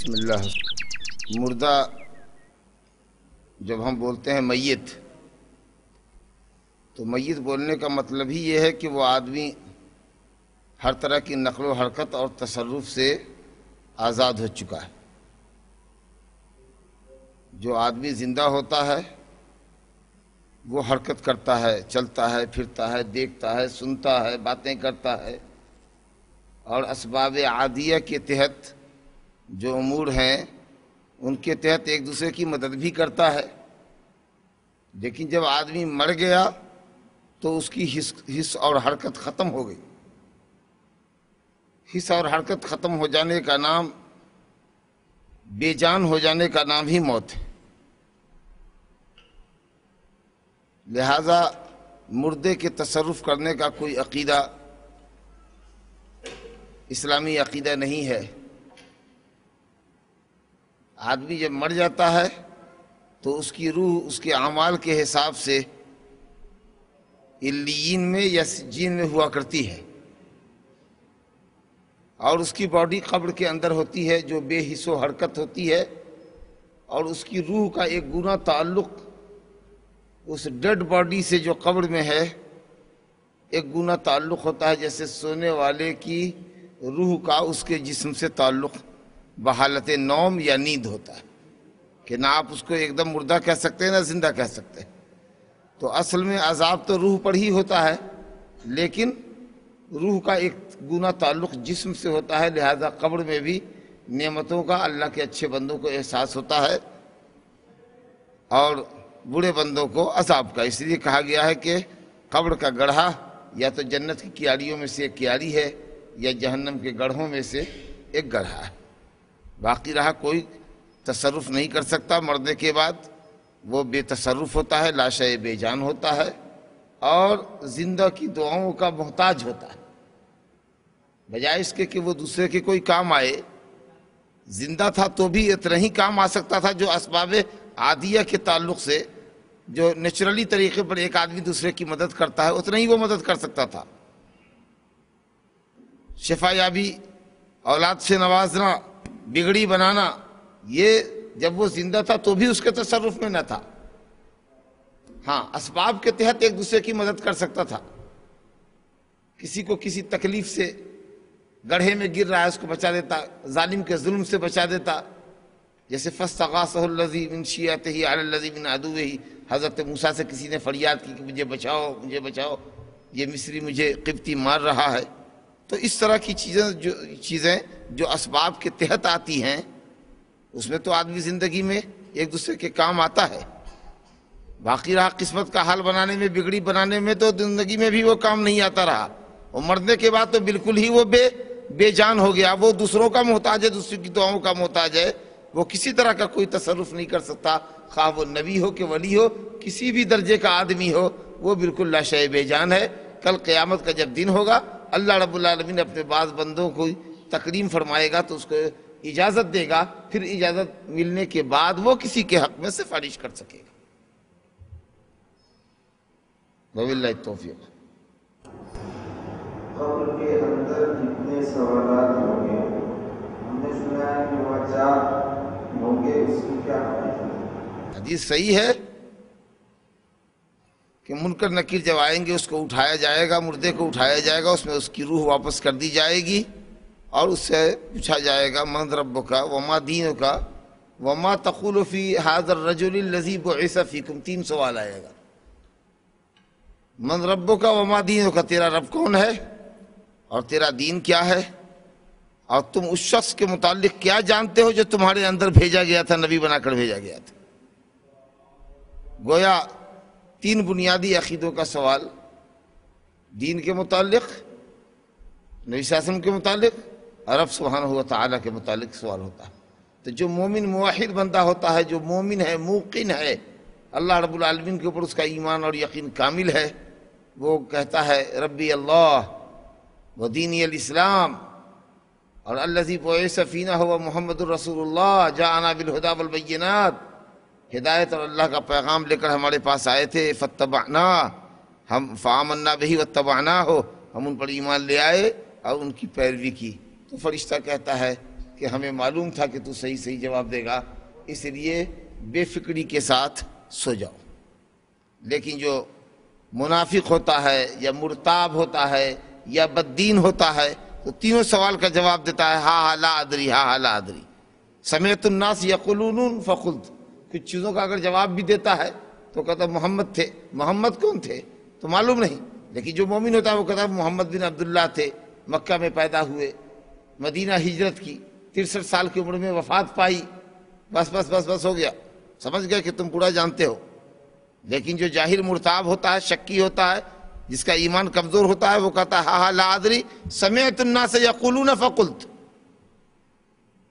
بسم اللہ۔ مردہ جب ہم بولتے ہیں میت، تو میت بولنے کا مطلب ہی یہ ہے کہ وہ آدمی ہر طرح کی نقل و حرکت اور تصرف سے آزاد ہو چکا ہے۔ جو آدمی زندہ ہوتا ہے وہ حرکت کرتا ہے، چلتا ہے، پھرتا ہے، دیکھتا ہے، سنتا ہے، باتیں کرتا ہے، اور اسباب عادیہ کے تحت جو امور ہیں ان کے تحت ایک دوسرے کی مدد بھی کرتا ہے۔ لیکن جب آدمی مر گیا تو اس کی حس اور حرکت ختم ہو گئی۔ حس اور حرکت ختم ہو جانے کا نام، بے جان ہو جانے کا نام ہی موت ہے۔ لہذا مردے کے تصرف کرنے کا کوئی عقیدہ اسلامی عقیدہ نہیں ہے۔ آدمی جب مر جاتا ہے تو اس کی روح اس کے اعمال کے حساب سے علیین میں یا سجین میں ہوا کرتی ہے، اور اس کی باڈی قبر کے اندر ہوتی ہے جو بے حس و حرکت ہوتی ہے، اور اس کی روح کا ایک گنا تعلق اس ڈیڈ باڈی سے جو قبر میں ہے ایک گنا تعلق ہوتا ہے، جیسے سونے والے کی روح کا اس کے جسم سے تعلق بحالت نوم یا نیند ہوتا ہے، کہ نہ آپ اس کو ایک دم مردہ کہہ سکتے ہیں نہ زندہ کہہ سکتے ہیں۔ تو اصل میں عذاب تو روح پر ہی ہوتا ہے، لیکن روح کا ایک گنا تعلق جسم سے ہوتا ہے، لہذا قبر میں بھی نعمتوں کا، اللہ کے اچھے بندوں کو احساس ہوتا ہے اور برے بندوں کو عذاب کا۔ اس لیے کہا گیا ہے کہ قبر کا گڑھا یا تو جنت کی کیاریوں میں سے ایک کیاری ہے یا جہنم کے گڑھوں میں سے ایک گڑھا ہے۔ باقی رہا کوئی تصرف نہیں کر سکتا مرنے کے بعد، وہ بے تصرف ہوتا ہے، لاشے بے جان ہوتا ہے، اور زندہ کی دعاؤں کا محتاج ہوتا ہے، بجائے اس کے کہ وہ دوسرے کے کوئی کام آئے۔ زندہ تھا تو بھی اتنا ہی کام آ سکتا تھا جو اسباب عادیہ کے تعلق سے، جو نیچرلی طریقے پر ایک آدمی دوسرے کی مدد کرتا ہے اتنا ہی وہ مدد کر سکتا تھا۔ شفا یابی، اولاد سے نوازنا، بگڑی بنانا، یہ جب وہ زندہ تھا تو بھی اس کے تصرف میں نہ تھا۔ ہاں، اسباب کے تحت ایک دوسرے کی مدد کر سکتا تھا۔ کسی کو کسی تکلیف سے، گڑھے میں گر رہا ہے اس کو بچا دیتا، ظالم کے ظلم سے بچا دیتا، جیسے فاستغاثہ الذی من شیعتہ علی الذی من عدوہ، حضرت موسیٰ سے کسی نے فریاد کی کہ مجھے بچاؤ، مجھے بچاؤ، یہ مصری مجھے قبطی مار رہا ہے۔ تو اس طرح کی چیزیں جو اسباب کے تحت آتی ہیں، اس میں تو آدمی زندگی میں ایک دوسرے کے کام آتا ہے۔ باقی رہا قسمت کا حال بنانے میں، بگڑی بنانے میں، تو زندگی میں بھی وہ کام نہیں آتا رہا، اور مرنے کے بعد تو بالکل ہی وہ بے جان ہو گیا، وہ دوسروں کا محتاج ہے، دوسروں کی دعاؤں کا محتاج ہے، وہ کسی طرح کا کوئی تصرف نہیں کر سکتا، خواہ وہ نبی ہو کہ ولی ہو، کسی بھی درجے کا آدمی ہو، وہ بالکل لاشے بے جان ہے۔ کل قیامت کا جب دن ہوگا، اللہ رب العالمین اپنے بعض بندوں کو تکریم فرمائے گا تو اس کو اجازت دے گا، پھر اجازت ملنے کے بعد وہ کسی کے حق میں سفارش کر سکے گا۔ وباللہ التوفیق۔ قبر کے اندر جتنے سوالات ہوں گے، ہم نے سنا ہے کہ وہ 4 ہوں گے، اس کی کیا حقیقت؟ حدیث صحیح ہے کہ منکر نکیر جب آئیں گے اس کو اٹھایا جائے گا، مردے کو اٹھایا جائے گا، اس میں اس کی روح واپس کر دی جائے گی، اور اس سے پوچھا جائے گا من ربک وما دینک وما تقول فی ھذا الرجل الذی بعث فیکم۔ 3 سوال آئے گا۔ من ربک وما دینک، تیرا رب کون ہے اور تیرا دین کیا ہے، اور تم اس شخص کے متعلق کیا جانتے ہو جو تمہارے اندر بھیجا گیا تھا، نبی بنا کر بھیجا گیا تھا۔ گویا 3 بنیادی عقیدوں کا سوال، دین کے متعلق، نبی صلی اللہ علیہ وسلم کے متعلق، اور رب سبحانہ و تعالیٰ کے متعلق سوال ہوتا ہے۔ تو جو مومن موحد بندہ ہوتا ہے، جو مومن ہے، موقن ہے، اللہ رب العالمین کے اوپر اس کا ایمان اور یقین کامل ہے، وہ کہتا ہے ربی اللہ و دینی الاسلام، اور الذی بعث فینا هو محمد الرسول اللہ جاءنا بالہدی والبینات، ہدایت اور اللہ کا پیغام لے کر ہمارے پاس آئے تھے، فاتبعنا، ہم فآمنا بہ واتبعناہ، ہم ان پر ایمان لے آئے اور ان کی پیروی کی۔ تو فرشتہ کہتا ہے کہ ہمیں معلوم تھا کہ تو صحیح صحیح جواب دے گا، اس لیے بے فکری کے ساتھ سو جاؤ۔ لیکن جو منافق ہوتا ہے یا مرتاب ہوتا ہے یا بددین ہوتا ہے تو تینوں سوال کا جواب دیتا ہے ہاں ہاں لا ادری، ہاں ہاں لا ادری، سمعت الناس یقولون فقلت۔ کچھ چیزوں کا اگر جواب بھی دیتا ہے تو کہتا محمد تھے، محمد کون تھے تو معلوم نہیں، لیکن جو مومن ہوتا ہے وہ کہتا محمد بن عبداللہ تھے، مکہ میں پیدا ہوئے، مدینہ ہجرت کی، 63 سال کی عمر میں وفات پائی، بس بس بس بس ہو گیا، سمجھ گئے کہ تم پورا جانتے ہو۔ لیکن جو جاہل مرتاب ہوتا ہے، شکی ہوتا ہے، جس کا ایمان کمزور ہوتا ہے، وہ کہتا ہے ہاں ہاں لا ادری سمعت الناس یقولون فقلت،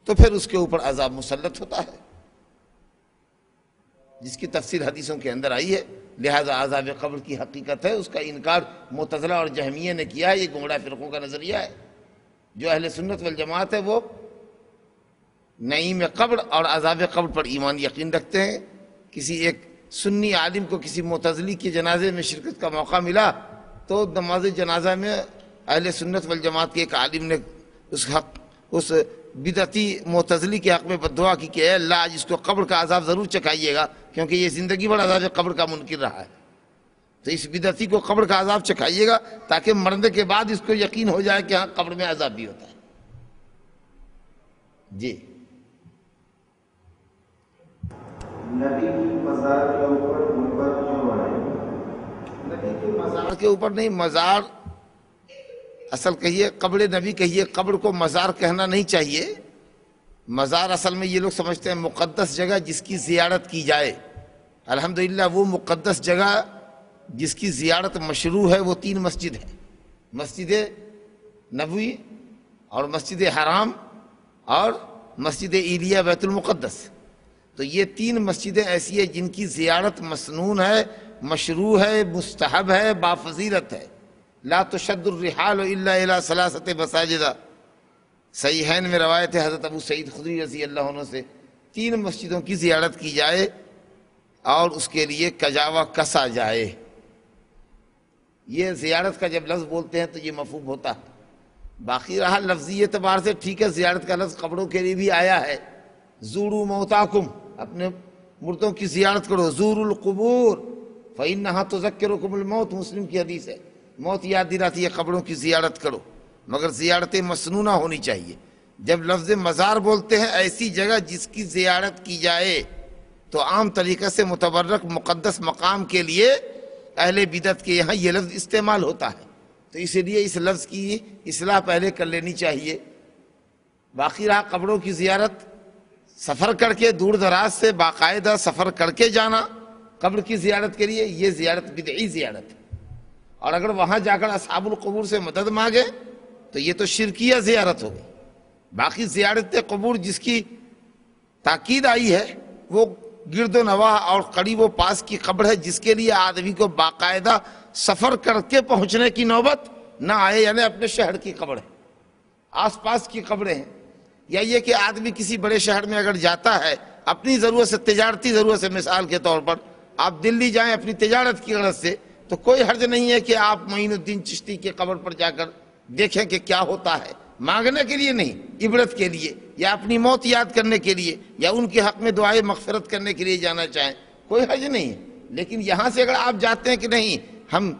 تو پھر اس کے اوپر عذاب مسلط ہوتا ہے، جس کی تفسیر حدیثوں کے اندر آئی ہے۔ لہذا عذاب قبر کی حقیقت ہے، اس کا انکار معتزلہ اور جہمیہ نے کیا ہے، یہ گمراہ فرقوں کا نظریہ ہے۔ جو اہل سنت والجماعت ہے وہ نعیم قبر اور عذاب قبر پر ایمان یقین رکھتے ہیں۔ کسی ایک سنی عالم کو کسی معتزلی کے جنازے میں شرکت کا موقع ملا تو نماز جنازہ میں اہل سنت والجماعت کے ایک عالم نے اس بدعتی معتزلی کے حق میں بددعا کی کہ اے اللہ آج اس کو قبر کا عذاب ضرور چکھائیے گا، کیونکہ یہ زندگی بھر عذاب قبر کا منکر رہا ہے، تو اس بدعتی کو قبر کا عذاب چکھائیے گا تاکہ مرنے کے بعد اس کو یقین ہو جائے کہ ہاں قبر میں عذاب بھی ہوتا ہے۔ جی نبی کی مزار کے اوپر گنبد کیوں بنائی؟ نبی کے مزار کے اوپر نہیں، مزار اصل کہیے قبر نبی کہیے، قبر کو مزار کہنا نہیں چاہیے۔ مزار اصل میں یہ لوگ سمجھتے ہیں مقدس جگہ جس کی زیارت کی جائے۔ الحمدللہ وہ مقدس جگہ جس کی زیارت مشروع ہے وہ 3 مسجد ہے، مسجد نبوی اور مسجد حرام اور مسجد عیلیہ بیت المقدس۔ تو یہ 3 مسجدیں ایسی ہیں جن کی زیارت مسنون ہے، مشروع ہے، مستحب ہے، بافضیلت ہے۔ لا تشد الرحال الا الى 3 مساجد، صحیحین میں روایت ہے حضرت ابو سعید خدری رضی اللہ عنہ سے، 3 مسجدوں کی زیارت کی جائے اور اس کے لیے کجاوا کسا جائے۔ یہ زیارت کا جب لفظ بولتے ہیں تو یہ مفہوم ہوتا ہے۔ باقی رہا لفظی اعتبار سے ٹھیک ہے، زیارت کا لفظ قبروں کے لیے بھی آیا ہے، زوروا موتاکم، اپنے مردوں کی زیارت کرو، زوروا القبور فإنہا تذکرکم الموت، مسلم کی حدیث ہے، موت یاد دلاتی ہے، قبروں کی زیارت کرو، مگر زیارت مسنونہ ہونی چاہیے۔ جب لفظ مزار بولتے ہیں ایسی جگہ جس کی زیارت کی جائے تو عام طریقے سے متبرک مقدس مقام کے لیے اہل بدعت کے یہاں یہ لفظ استعمال ہوتا ہے، تو اس لیے اس لفظ کی اصلاح پہلے کر لینی چاہیے۔ باقی رہا قبروں کی زیارت، سفر کر کے دور دراز سے باقاعدہ سفر کر کے جانا قبر کی زیارت کے لیے، یہ زیارت بدعی زیارت ہے، اور اگر وہاں جا کر اصحاب القبور سے مدد مانگے تو یہ تو شرکیہ زیارت ہوگی۔ باقی زیارت قبور جس کی تاکید آئی ہے وہ گرد و نواح اور قریب و پاس کی قبر ہے، جس کے لیے آدمی کو باقاعدہ سفر کر کے پہنچنے کی نوبت نہ آئے، یعنی اپنے شہر کی قبر ہے، آس پاس کی قبریں ہیں، یا یہ کہ آدمی کسی بڑے شہر میں اگر جاتا ہے اپنی ضرورت سے، تجارتی ضرورت سے، مثال کے طور پر آپ دلی جائیں اپنی تجارت کی غرض سے، تو کوئی حرج نہیں ہے کہ آپ معین الدین چشتی کی قبر پر جا کر دیکھیں کہ کیا ہوتا ہے، مانگنے کے لیے نہیں، عبرت کے لیے، یا اپنی موت یاد کرنے کے لیے، یا ان کے حق میں دعائے مغفرت کرنے کے لیے جانا چاہیں، کوئی حرج نہیں ہے۔ لیکن یہاں سے اگر آپ جاتے ہیں کہ نہیں ہم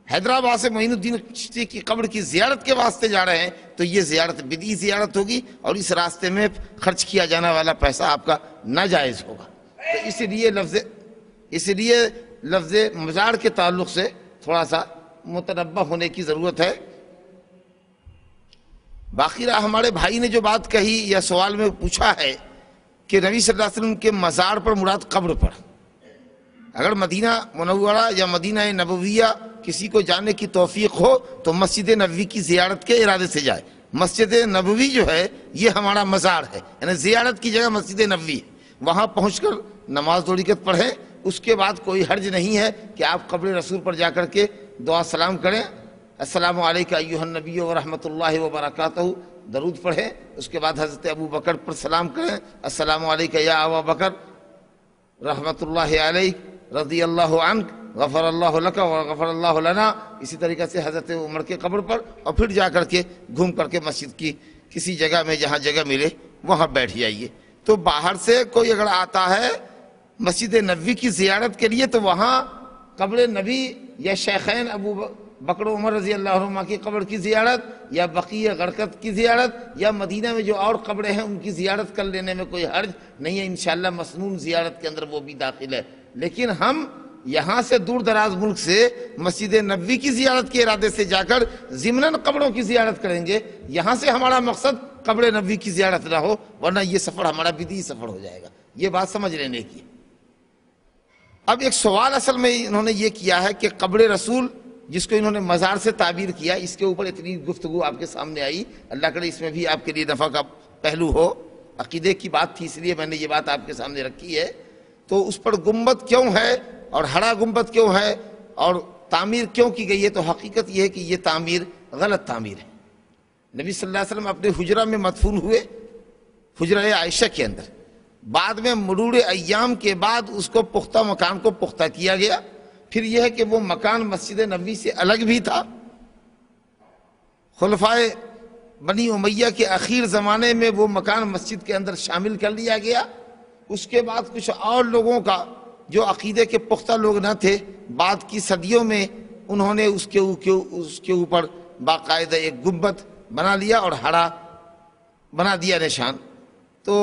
حیدرآباد سے معین الدین چشتی کی قبر کی زیارت کے واسطے جا رہے ہیں، تو یہ زیارت بدعی زیارت ہوگی اور اس راستے میں خرچ کیا جانے والا پیسہ آپ کا ناجائز ہوگا۔ تو اس لیے لفظ مزار کے تعلق سے تھوڑا سا متنبہ ہونے کی ضرورت ہے۔ باقی رہا ہمارے بھائی نے جو بات کہی یا سوال میں پوچھا ہے کہ نبی صلی اللہ علیہ وسلم کے مزار پر مراد قبر پر، اگر مدینہ منورہ یا مدینہ نبویہ کسی کو جانے کی توفیق ہو تو مسجد نبوی کی زیارت کے ارادے سے جائے۔ مسجد نبوی جو ہے یہ ہمارا مزار ہے، یعنی زیارت کی جگہ مسجد نبوی ہے، وہاں پہنچ کر نماز 2 رکعت پڑھیں، اس کے بعد کوئی حرج نہیں ہے کہ آپ قبر رسول پر جا کر کے دعا سلام کریں، السلام علیکم ایھا النبی ورحمۃ اللہ وبرکاتہ، درود پڑھیں، اس کے بعد حضرت ابو بکر پر سلام کریں، السلام علیکم یا ابا بکر رحمۃ اللہ علیہ رضی اللہ عنک غفر اللہ لک وغفر اللہ لنا، اسی طریقے سے حضرت عمر کے قبر پر، اور پھر جا کر کے گھوم کر کے مسجد کی کسی جگہ میں جہاں جگہ ملے وہاں بیٹھ جائیے۔ تو باہر سے کوئی اگر آتا ہے مسجد نبوی کی زیارت کے لیے تو وہاں قبر نبی یا شیخین ابو بکر و عمر رضی اللہ عنہما کی قبر کی زیارت یا بقیع غرقد کی زیارت یا مدینہ میں جو اور قبریں ہیں ان کی زیارت کر لینے میں کوئی حرج نہیں ہے، انشاءاللہ مسنون زیارت کے اندر وہ بھی داخل ہے۔ لیکن ہم یہاں سے دور دراز ملک سے مسجد نبوی کی زیارت کے ارادے سے جا کر ضمناً قبروں کی زیارت کریں گے، یہاں سے ہمارا مقصد قبر نبوی کی زیارت نہ ہو، ورنہ یہ سفر ہمارا بدعی سفر ہو جائے گا۔ یہ بات سمجھ لینے کی۔ اب ایک سوال اصل میں انہوں نے یہ کیا ہے کہ قبر رسول جس کو انہوں نے مزار سے تعبیر کیا، اس کے اوپر اتنی گفتگو آپ کے سامنے آئی، اللہ کرے اس میں بھی آپ کے لیے نفع کا پہلو ہو۔ عقیدے کی بات تھی اس لیے میں نے یہ بات آپ کے سامنے رکھی ہے۔ تو اس پر گنبد کیوں ہے اور ہرا گنبد کیوں ہے اور تعمیر کیوں کی گئی ہے؟ تو حقیقت یہ ہے کہ یہ تعمیر غلط تعمیر ہے۔ نبی صلی اللہ علیہ وسلم اپنے حجرہ میں مدفون ہوئے، حجرہ عائشہ کے اندر، بعد میں مرور ایام کے بعد اس کو پختہ مکان کو پختہ کیا گیا۔ پھر یہ ہے کہ وہ مکان مسجد نبوی سے الگ بھی تھا، خلفائے بنی امیہ کے اخیر زمانے میں وہ مکان مسجد کے اندر شامل کر لیا گیا۔ اس کے بعد کچھ اور لوگوں کا جو عقیدے کے پختہ لوگ نہ تھے، بعد کی صدیوں میں انہوں نے اس کے اوپر باقاعدہ ایک گنبد بنا لیا اور ہرا بنا دیا نشان۔ تو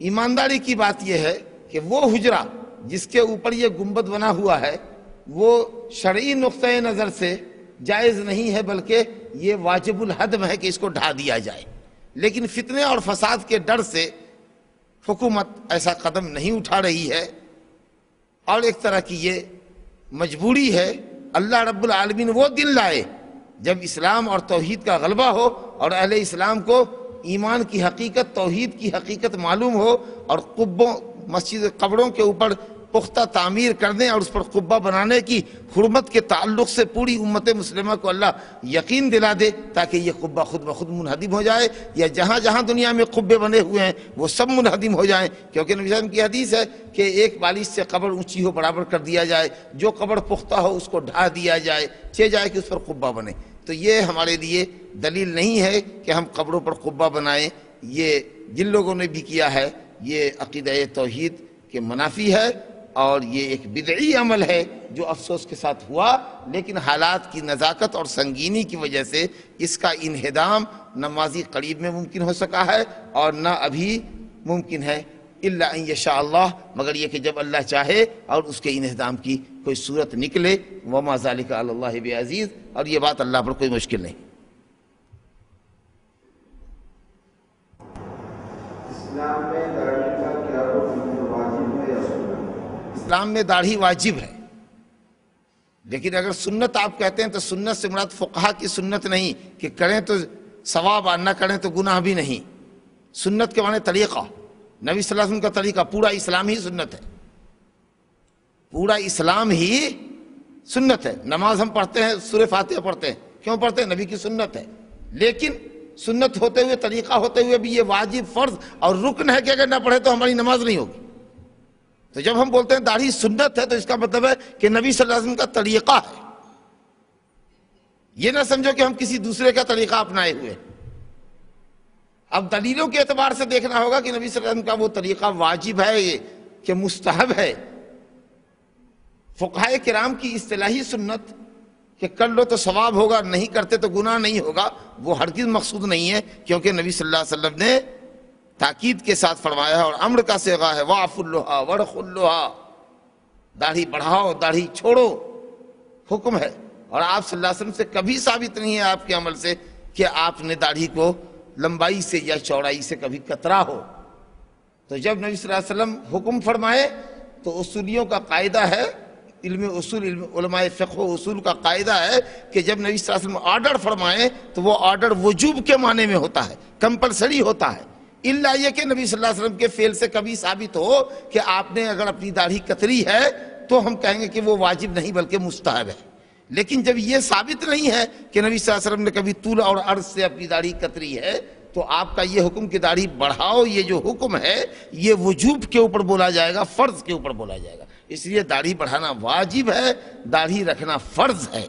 ایمانداری کی بات یہ ہے کہ وہ حجرہ جس کے اوپر یہ گنبد بنا ہوا ہے وہ شرعی نقطۂ نظر سے جائز نہیں ہے، بلکہ یہ واجب الہدم ہے کہ اس کو ڈھا دیا جائے۔ لیکن فتنے اور فساد کے ڈر سے حکومت ایسا قدم نہیں اٹھا رہی ہے، اور ایک طرح کی یہ مجبوری ہے۔ اللہ رب العالمین وہ دن لائے جب اسلام اور توحید کا غلبہ ہو اور اہل اسلام کو ایمان کی حقیقت، توحید کی حقیقت معلوم ہو، اور قبروں کے اوپر پختہ تعمیر کرنے اور اس پر قبہ بنانے کی حرمت کے تعلق سے پوری امت مسلمہ کو اللہ یقین دلا دے، تاکہ یہ قبہ خود بخود منہدم ہو جائے، یا جہاں جہاں دنیا میں قبے بنے ہوئے ہیں وہ سب منہدم ہو جائیں۔ کیونکہ نبی صلی اللہ علیہ وسلم کی حدیث ہے کہ ایک بالش سے قبر اونچی ہو برابر کر دیا جائے، جو قبر پختہ ہو اس کو ڈھا دیا جائے، چہ جائے کہ اس پر قبہ بنے۔ تو یہ ہمارے لیے دلیل نہیں ہے کہ ہم قبروں پر قبہ بنائیں۔ یہ جن لوگوں نے بھی کیا ہے یہ عقیدہ توحید کے منافی ہے، اور یہ ایک بدعی عمل ہے جو افسوس کے ساتھ ہوا، لیکن حالات کی نزاکت اور سنگینی کی وجہ سے اس کا انہدام نہ ماضی قریب میں ممکن ہو سکا ہے اور نہ ابھی ممکن ہے، الا ان یشاء اللہ، مگر یہ کہ جب اللہ چاہے اور اس کے انہدام کی کوئی صورت نکلے۔ وما ذالک علی اللہ بعزیز، اور یہ بات اللہ پر کوئی مشکل نہیں۔ اسلام میں داڑھی کا کیا حکم ہے، واجب ہے یا سنت؟ اسلام میں داڑھی واجب ہے، لیکن اگر سنت آپ کہتے ہیں تو سنت سے مراد فقہا کی سنت نہیں کہ کریں تو ثواب اور نہ کریں تو گناہ بھی نہیں۔ سنت کے معنی طریقہ، نبی صلی اللہ علیہ وسلم کا طریقہ، پورا اسلام ہی سنت ہے، پورا اسلام ہی سنت ہے۔ نماز ہم پڑھتے ہیں، سورہ فاتحہ پڑھتے ہیں، کیوں پڑھتے ہیں؟ نبی کی سنت ہے۔ لیکن سنت ہوتے ہوئے، طریقہ ہوتے ہوئے بھی یہ واجب، فرض اور رکن ہے کہ اگر نہ پڑھے تو ہماری نماز نہیں ہوگی۔ تو جب ہم بولتے ہیں داڑھی سنت ہے تو اس کا مطلب ہے کہ نبی صلی اللہ علیہ وسلم کا طریقہ ہے، یہ نہ سمجھو کہ ہم کسی دوسرے کا طریقہ اپنائے ہوئے۔ اب دلیلوں کے اعتبار سے دیکھنا ہوگا کہ نبی صلی اللہ علیہ وسلم کا وہ طریقہ واجب ہے کہ مستحب ہے۔ فقہائے کرام کی اصطلاحی سنت کہ کر لو تو ثواب ہوگا، نہیں کرتے تو گناہ نہیں ہوگا، وہ ہرگز مقصود نہیں ہے، کیونکہ نبی صلی اللہ علیہ وسلم نے تاکید کے ساتھ فرمایا ہے اور امر کا صیغہ ہے، وَاعْفُوا اللُّحَا وَارْخُوا اللُّحَا، داڑھی بڑھاؤ، داڑھی چھوڑو، حکم ہے۔ اور آپ صلی اللہ علیہ وسلم سے کبھی ثابت نہیں ہے آپ کے عمل سے کہ آپ نے داڑھی کو لمبائی سے یا چوڑائی سے کبھی کترا ہو۔ تو جب نبی صلی اللہ علیہ وسلم حکم فرمائے تو اصولیوں کا قاعدہ ہے، علم اصول، علماء فقہ و اصول کا قاعدہ ہے کہ جب نبی صلی اللہ علیہ وسلم آرڈر فرمائے تو وہ آرڈر وجوب کے معنی میں ہوتا ہے، کمپلسری ہوتا ہے، الا یہ کہ نبی صلی اللہ علیہ وسلم کے فعل سے کبھی ثابت ہو کہ آپ نے اگر اپنی داڑھی کتری ہے تو ہم کہیں گے کہ وہ واجب نہیں بلکہ مستحب ہے۔ لیکن جب یہ ثابت نہیں ہے کہ نبی صلی اللہ علیہ وسلم نے کبھی طول اور عرض سے اپنی داڑھی کتری ہے، تو آپ کا یہ حکم کہ داڑھی بڑھاؤ، یہ جو حکم ہے یہ وجوب کے اوپر بولا جائے گا، فرض کے اوپر بولا جائے گا۔ اس لیے داڑھی بڑھانا واجب ہے، داڑھی رکھنا فرض ہے،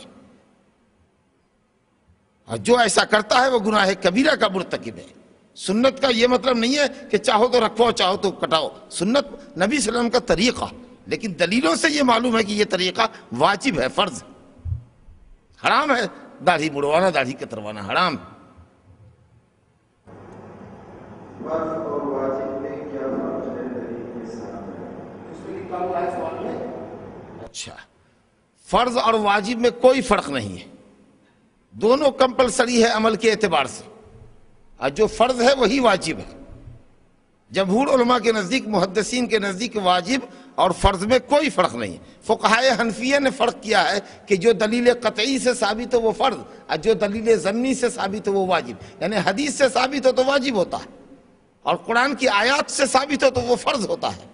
اور جو ایسا کرتا ہے وہ گناہ کبیرہ کا مرتکب ہے۔ سنت کا یہ مطلب نہیں ہے کہ چاہو تو رکھو چاہو تو کٹاؤ، سنت نبی صلی اللہ علیہ وسلم کا طریقہ، لیکن دلیلوں سے یہ معلوم ہے کہ یہ طریقہ واجب ہے، فرض ہے۔ حرام ہے داڑھی مڑوانا، داڑھی کتروانا حرام ہے۔ فرض اور واجب میں کیا فرق ہے دلیل کے ساتھ؟ اچھا، فرض اور واجب میں کوئی فرق نہیں ہے، دونوں کمپلسری ہے عمل کے اعتبار سے، اور جو فرض ہے وہی واجب ہے۔ جمہور علماء کے نزدیک، محدثین کے نزدیک واجب اور فرض میں کوئی فرق نہیں ہے۔ فقہائے حنفیہ نے فرق کیا ہے کہ جو دلیل قطعی سے ثابت ہو وہ فرض، اور جو دلیل ظنی سے ثابت ہو وہ واجب، یعنی حدیث سے ثابت ہو تو واجب ہوتا ہے، اور قرآن کی آیات سے ثابت ہو تو وہ فرض ہوتا ہے۔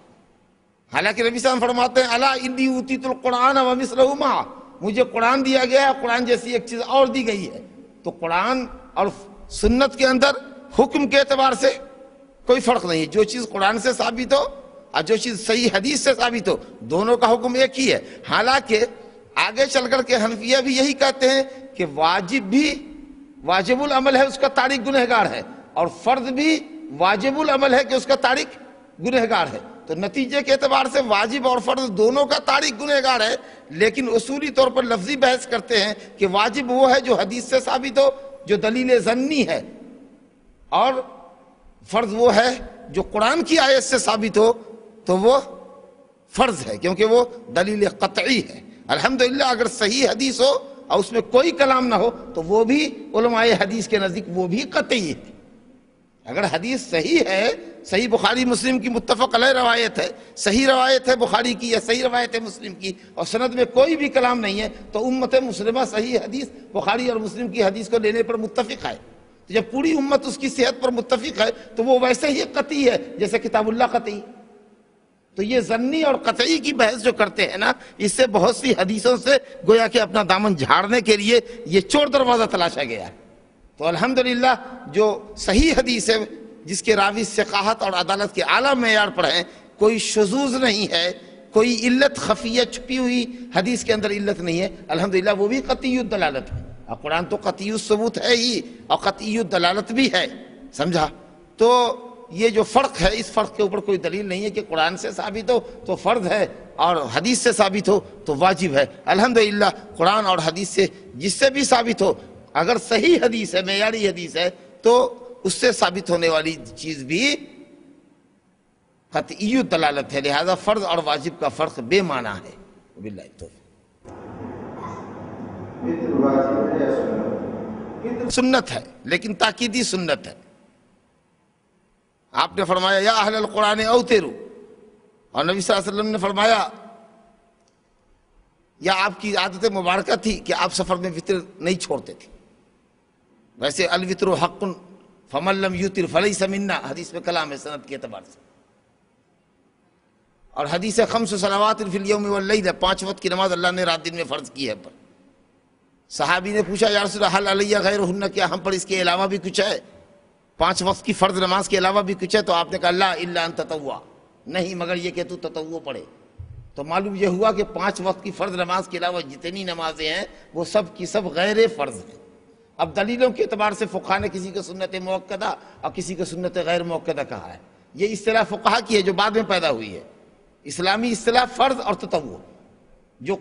حالانکہ نبی صلی اللہ علیہ وسلم فرماتے ہیں الا انی اوتیت القرآن ومثلہ معہ، مجھے قرآن دیا گیا ہے، قرآن جیسی ایک چیز اور دی گئی ہے۔ تو قرآن اور سنت کے اندر حکم کے اعتبار سے کوئی فرق نہیں ہے، جو چیز قرآن سے ثابت ہو اور جو چیز صحیح حدیث سے ثابت ہو، دونوں کا حکم ایک ہی ہے۔ حالانکہ آگے چل کر کے حنفیہ بھی یہی کہتے ہیں کہ واجب بھی واجب العمل ہے، اس کا تارک گنہگار ہے، اور فرض بھی واجب العمل ہے کہ اس کا تارک گنہگار ہے۔ تو نتیجے کے اعتبار سے واجب اور فرض دونوں کا تارک گنہگار ہے، لیکن اصولی طور پر لفظی بحث کرتے ہیں کہ واجب وہ ہے جو حدیث سے ثابت ہو، جو دلیل ظنی ہے، اور فرض وہ ہے جو قرآن کی آیت سے ثابت ہو تو وہ فرض ہے، کیونکہ وہ دلیل قطعی ہے۔ الحمدللہ اگر صحیح حدیث ہو اور اس میں کوئی کلام نہ ہو تو وہ بھی علماء حدیث کے نزدیک وہ بھی قطعی ہے۔ اگر حدیث صحیح ہے، صحیح بخاری مسلم کی متفق علیہ روایت ہے، صحیح روایت ہے بخاری کی یا صحیح روایت ہے مسلم کی، اور سند میں کوئی بھی کلام نہیں ہے، تو امت مسلمہ صحیح حدیث بخاری اور مسلم کی حدیث کو لینے پر متفق ہے۔ جب پوری امت اس کی صحت پر متفق ہے تو وہ ویسے ہی قطعی ہے جیسے کتاب اللہ قطعی۔ تو یہ ظنی اور قطعی کی بحث جو کرتے ہیں نا، اس سے بہت سی حدیثوں سے گویا کہ اپنا دامن جھاڑنے کے لیے یہ چور دروازہ تلاشا گیا ہے۔ تو الحمدللہ جو صحیح حدیث ہے، جس کے راوی ثقاہت اور عدالت کے اعلیٰ معیار پر ہیں، کوئی شذوذ نہیں ہے، کوئی علت خفیہ چھپی ہوئی حدیث کے اندر علت نہیں ہے، الحمدللہ وہ بھی قطعی الدلالت ہے۔ اور قرآن تو قطعی الثبوت ہے ہی، اور قطعی الدلالت بھی ہے، سمجھا؟ تو یہ جو فرق ہے، اس فرق کے اوپر کوئی دلیل نہیں ہے کہ قرآن سے ثابت ہو تو فرض ہے اور حدیث سے ثابت ہو تو واجب ہے۔ الحمدللہ قرآن اور حدیث سے جس سے بھی ثابت ہو، اگر صحیح حدیث ہے، معیاری حدیث ہے، تو اس سے ثابت ہونے والی چیز بھی قطعی الدلالت ہے، لہذا فرض اور واجب کا فرق بے معنی ہے۔ باللہ التوفیق۔ وطر واجب ہے یا سنت؟ سنت ہے، لیکن تاکیدی سنت ہے۔ آپ نے فرمایا یا اہل القرآن اوتروا، اور نبی صلی اللہ علیہ وسلم نے فرمایا، یا آپ کی عادت مبارکہ تھی کہ آپ سفر میں وطر نہیں چھوڑتے تھے۔ ویسے الوطر حق فمن لم یوتر فلیس منا، حدیث میں کلام ہے سند کے اعتبار سے، اور حدیث ہے خمس صلوات فی الیوم واللیلہ، 5 وقت کی نماز اللہ نے رات دن میں فرض کی ہے پر۔ صحابی نے پوچھا یا رسول اللہ حل علیہ غیرہن، کیا ہم پر اس کے علاوہ بھی کچھ ہے؟ 5 وقت کی فرض نماز کے علاوہ بھی کچھ ہے؟ تو آپ نے کہا لا الا ان تطوع، نہیں مگر یہ کہ تو تطوع پڑھے۔ تو معلوم یہ ہوا کہ 5 وقت کی فرض نماز کے علاوہ جتنی نمازیں ہیں وہ سب کی سب غیر فرض ہیں۔ اب دلیلوں کے اعتبار سے فقہا نے کسی کو سنت موقدہ اور کسی کو سنت غیر موقدہ کہا ہے۔ یہ اصطلاح فقہا کی ہے جو بعد میں پیدا ہوئی ہے۔ اسلامی اصطلاح فرض اور تطوع، جو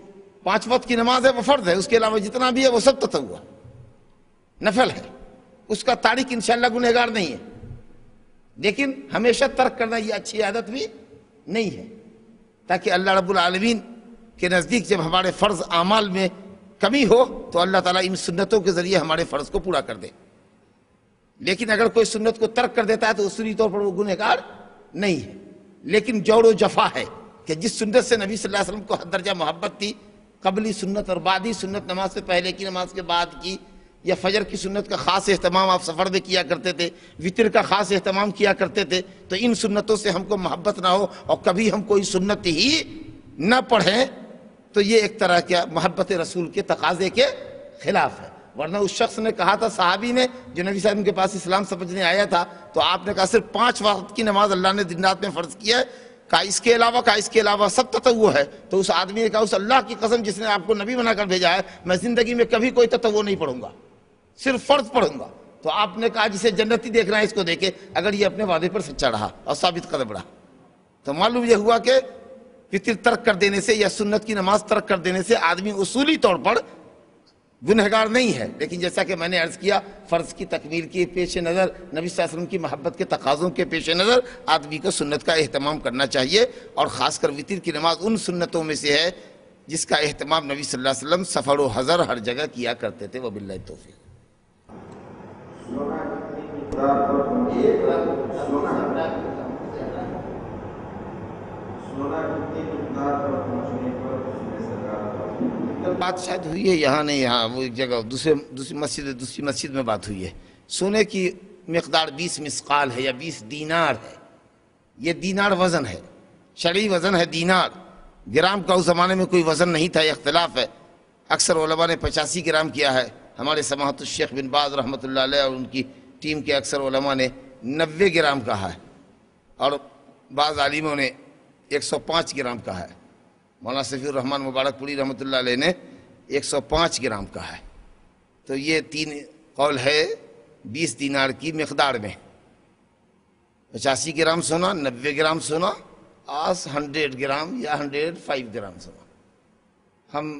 5 وقت کی نماز ہے وہ فرض ہے، اس کے علاوہ جتنا بھی ہے وہ سب تطوع نفل ہے، اس کا تارک انشاءاللہ گنہگار نہیں ہے۔ لیکن ہمیشہ ترک کرنا یہ اچھی عادت بھی نہیں ہے، تاکہ اللہ رب العالمین کے نزدیک جب ہمارے فرض اعمال میں کمی ہو تو اللہ تعالیٰ ان سنتوں کے ذریعے ہمارے فرض کو پورا کر دے۔ لیکن اگر کوئی سنت کو ترک کر دیتا ہے تو اصولی طور پر وہ گنہگار نہیں ہے، لیکن جور و جفا ہے کہ جس سنت سے نبی صلی اللہ علیہ وسلم کو حد درجہ محبت تھی، قبلی سنت اور بعدی سنت، نماز سے پہلے کی نماز کے بعد کی، یا فجر کی سنت کا خاص اہتمام آپ سفر میں کیا کرتے تھے، وطر کا خاص اہتمام کیا کرتے تھے، تو ان سنتوں سے ہم کو محبت نہ ہو اور کبھی ہم کوئی سنت ہی نہ پڑھیں تو یہ ایک طرح کا محبت رسول کے تقاضے کے خلاف ہے۔ ورنہ اس شخص نے کہا تھا، صحابی نے جو نبی صلی اللہ علیہ وسلم کے پاس اسلام سمجھنے آیا تھا، تو آپ نے کہا صرف 5 وقت کی نماز اللہ نے دن رات میں فرض کیا ہے، کہا اس کے علاوہ سب تطوع ہے۔ تو اس آدمی نے کہا اس اللہ کی قسم جس نے آپ کو نبی بنا کر بھیجا ہے، میں زندگی میں کبھی کوئی تطوع نہیں پڑھوں گا، صرف فرض پڑھوں گا۔ تو آپ نے کہا جسے جنتی دیکھ رہا ہے اس کو دیکھے، اگر یہ اپنے وعدے پر سچا رہا اور ثابت قدم رہا تو معلوم یہ ہوا کہ وطر ترک کر دینے سے یا سنت کی نماز ترک کر دینے سے آدمی اصولی طور پر گنہگار نہیں ہے، لیکن جیسا کہ میں نے عرض کیا فرض کی تکمیل کے پیش نظر، نبی صلی اللہ علیہ وسلم کی محبت کے تقاضوں کے پیش نظر آدمی کو سنت کا اہتمام کرنا چاہیے، اور خاص کر وطر کی نماز ان سنتوں میں سے ہے جس کا اہتمام نبی صلی اللہ علیہ وسلم سفر و حضر ہر جگہ کیا کرتے تھے۔ وباللہ التوفیق۔ بات شاید ہوئی ہے یہاں نہیں، یہاں وہ ایک جگہ دوسری مسجد میں بات ہوئی ہے۔ سونے کی مقدار 20 مسقال ہے یا 20 دینار ہے۔ یہ دینار وزن ہے، شرعی وزن ہے دینار۔ گرام کا اس زمانے میں کوئی وزن نہیں تھا، یہ اختلاف ہے۔ اکثر علماء نے 85 گرام کیا ہے، ہمارے سماحت الشیخ بن باز رحمۃ اللہ علیہ اور ان کی ٹیم کے اکثر علماء نے 90 گرام کہا ہے، اور بعض عالموں نے 105 گرام کہا ہے۔ مولانا صفی الرحمن مبارک پوری رحمۃ اللہ علیہ نے 105 گرام کہا ہے۔ تو یہ 3 قول ہے 20 دینار کی مقدار میں، 85 گرام سونا، 90 گرام سونا، 100 گرام یا 105 گرام سونا۔ ہم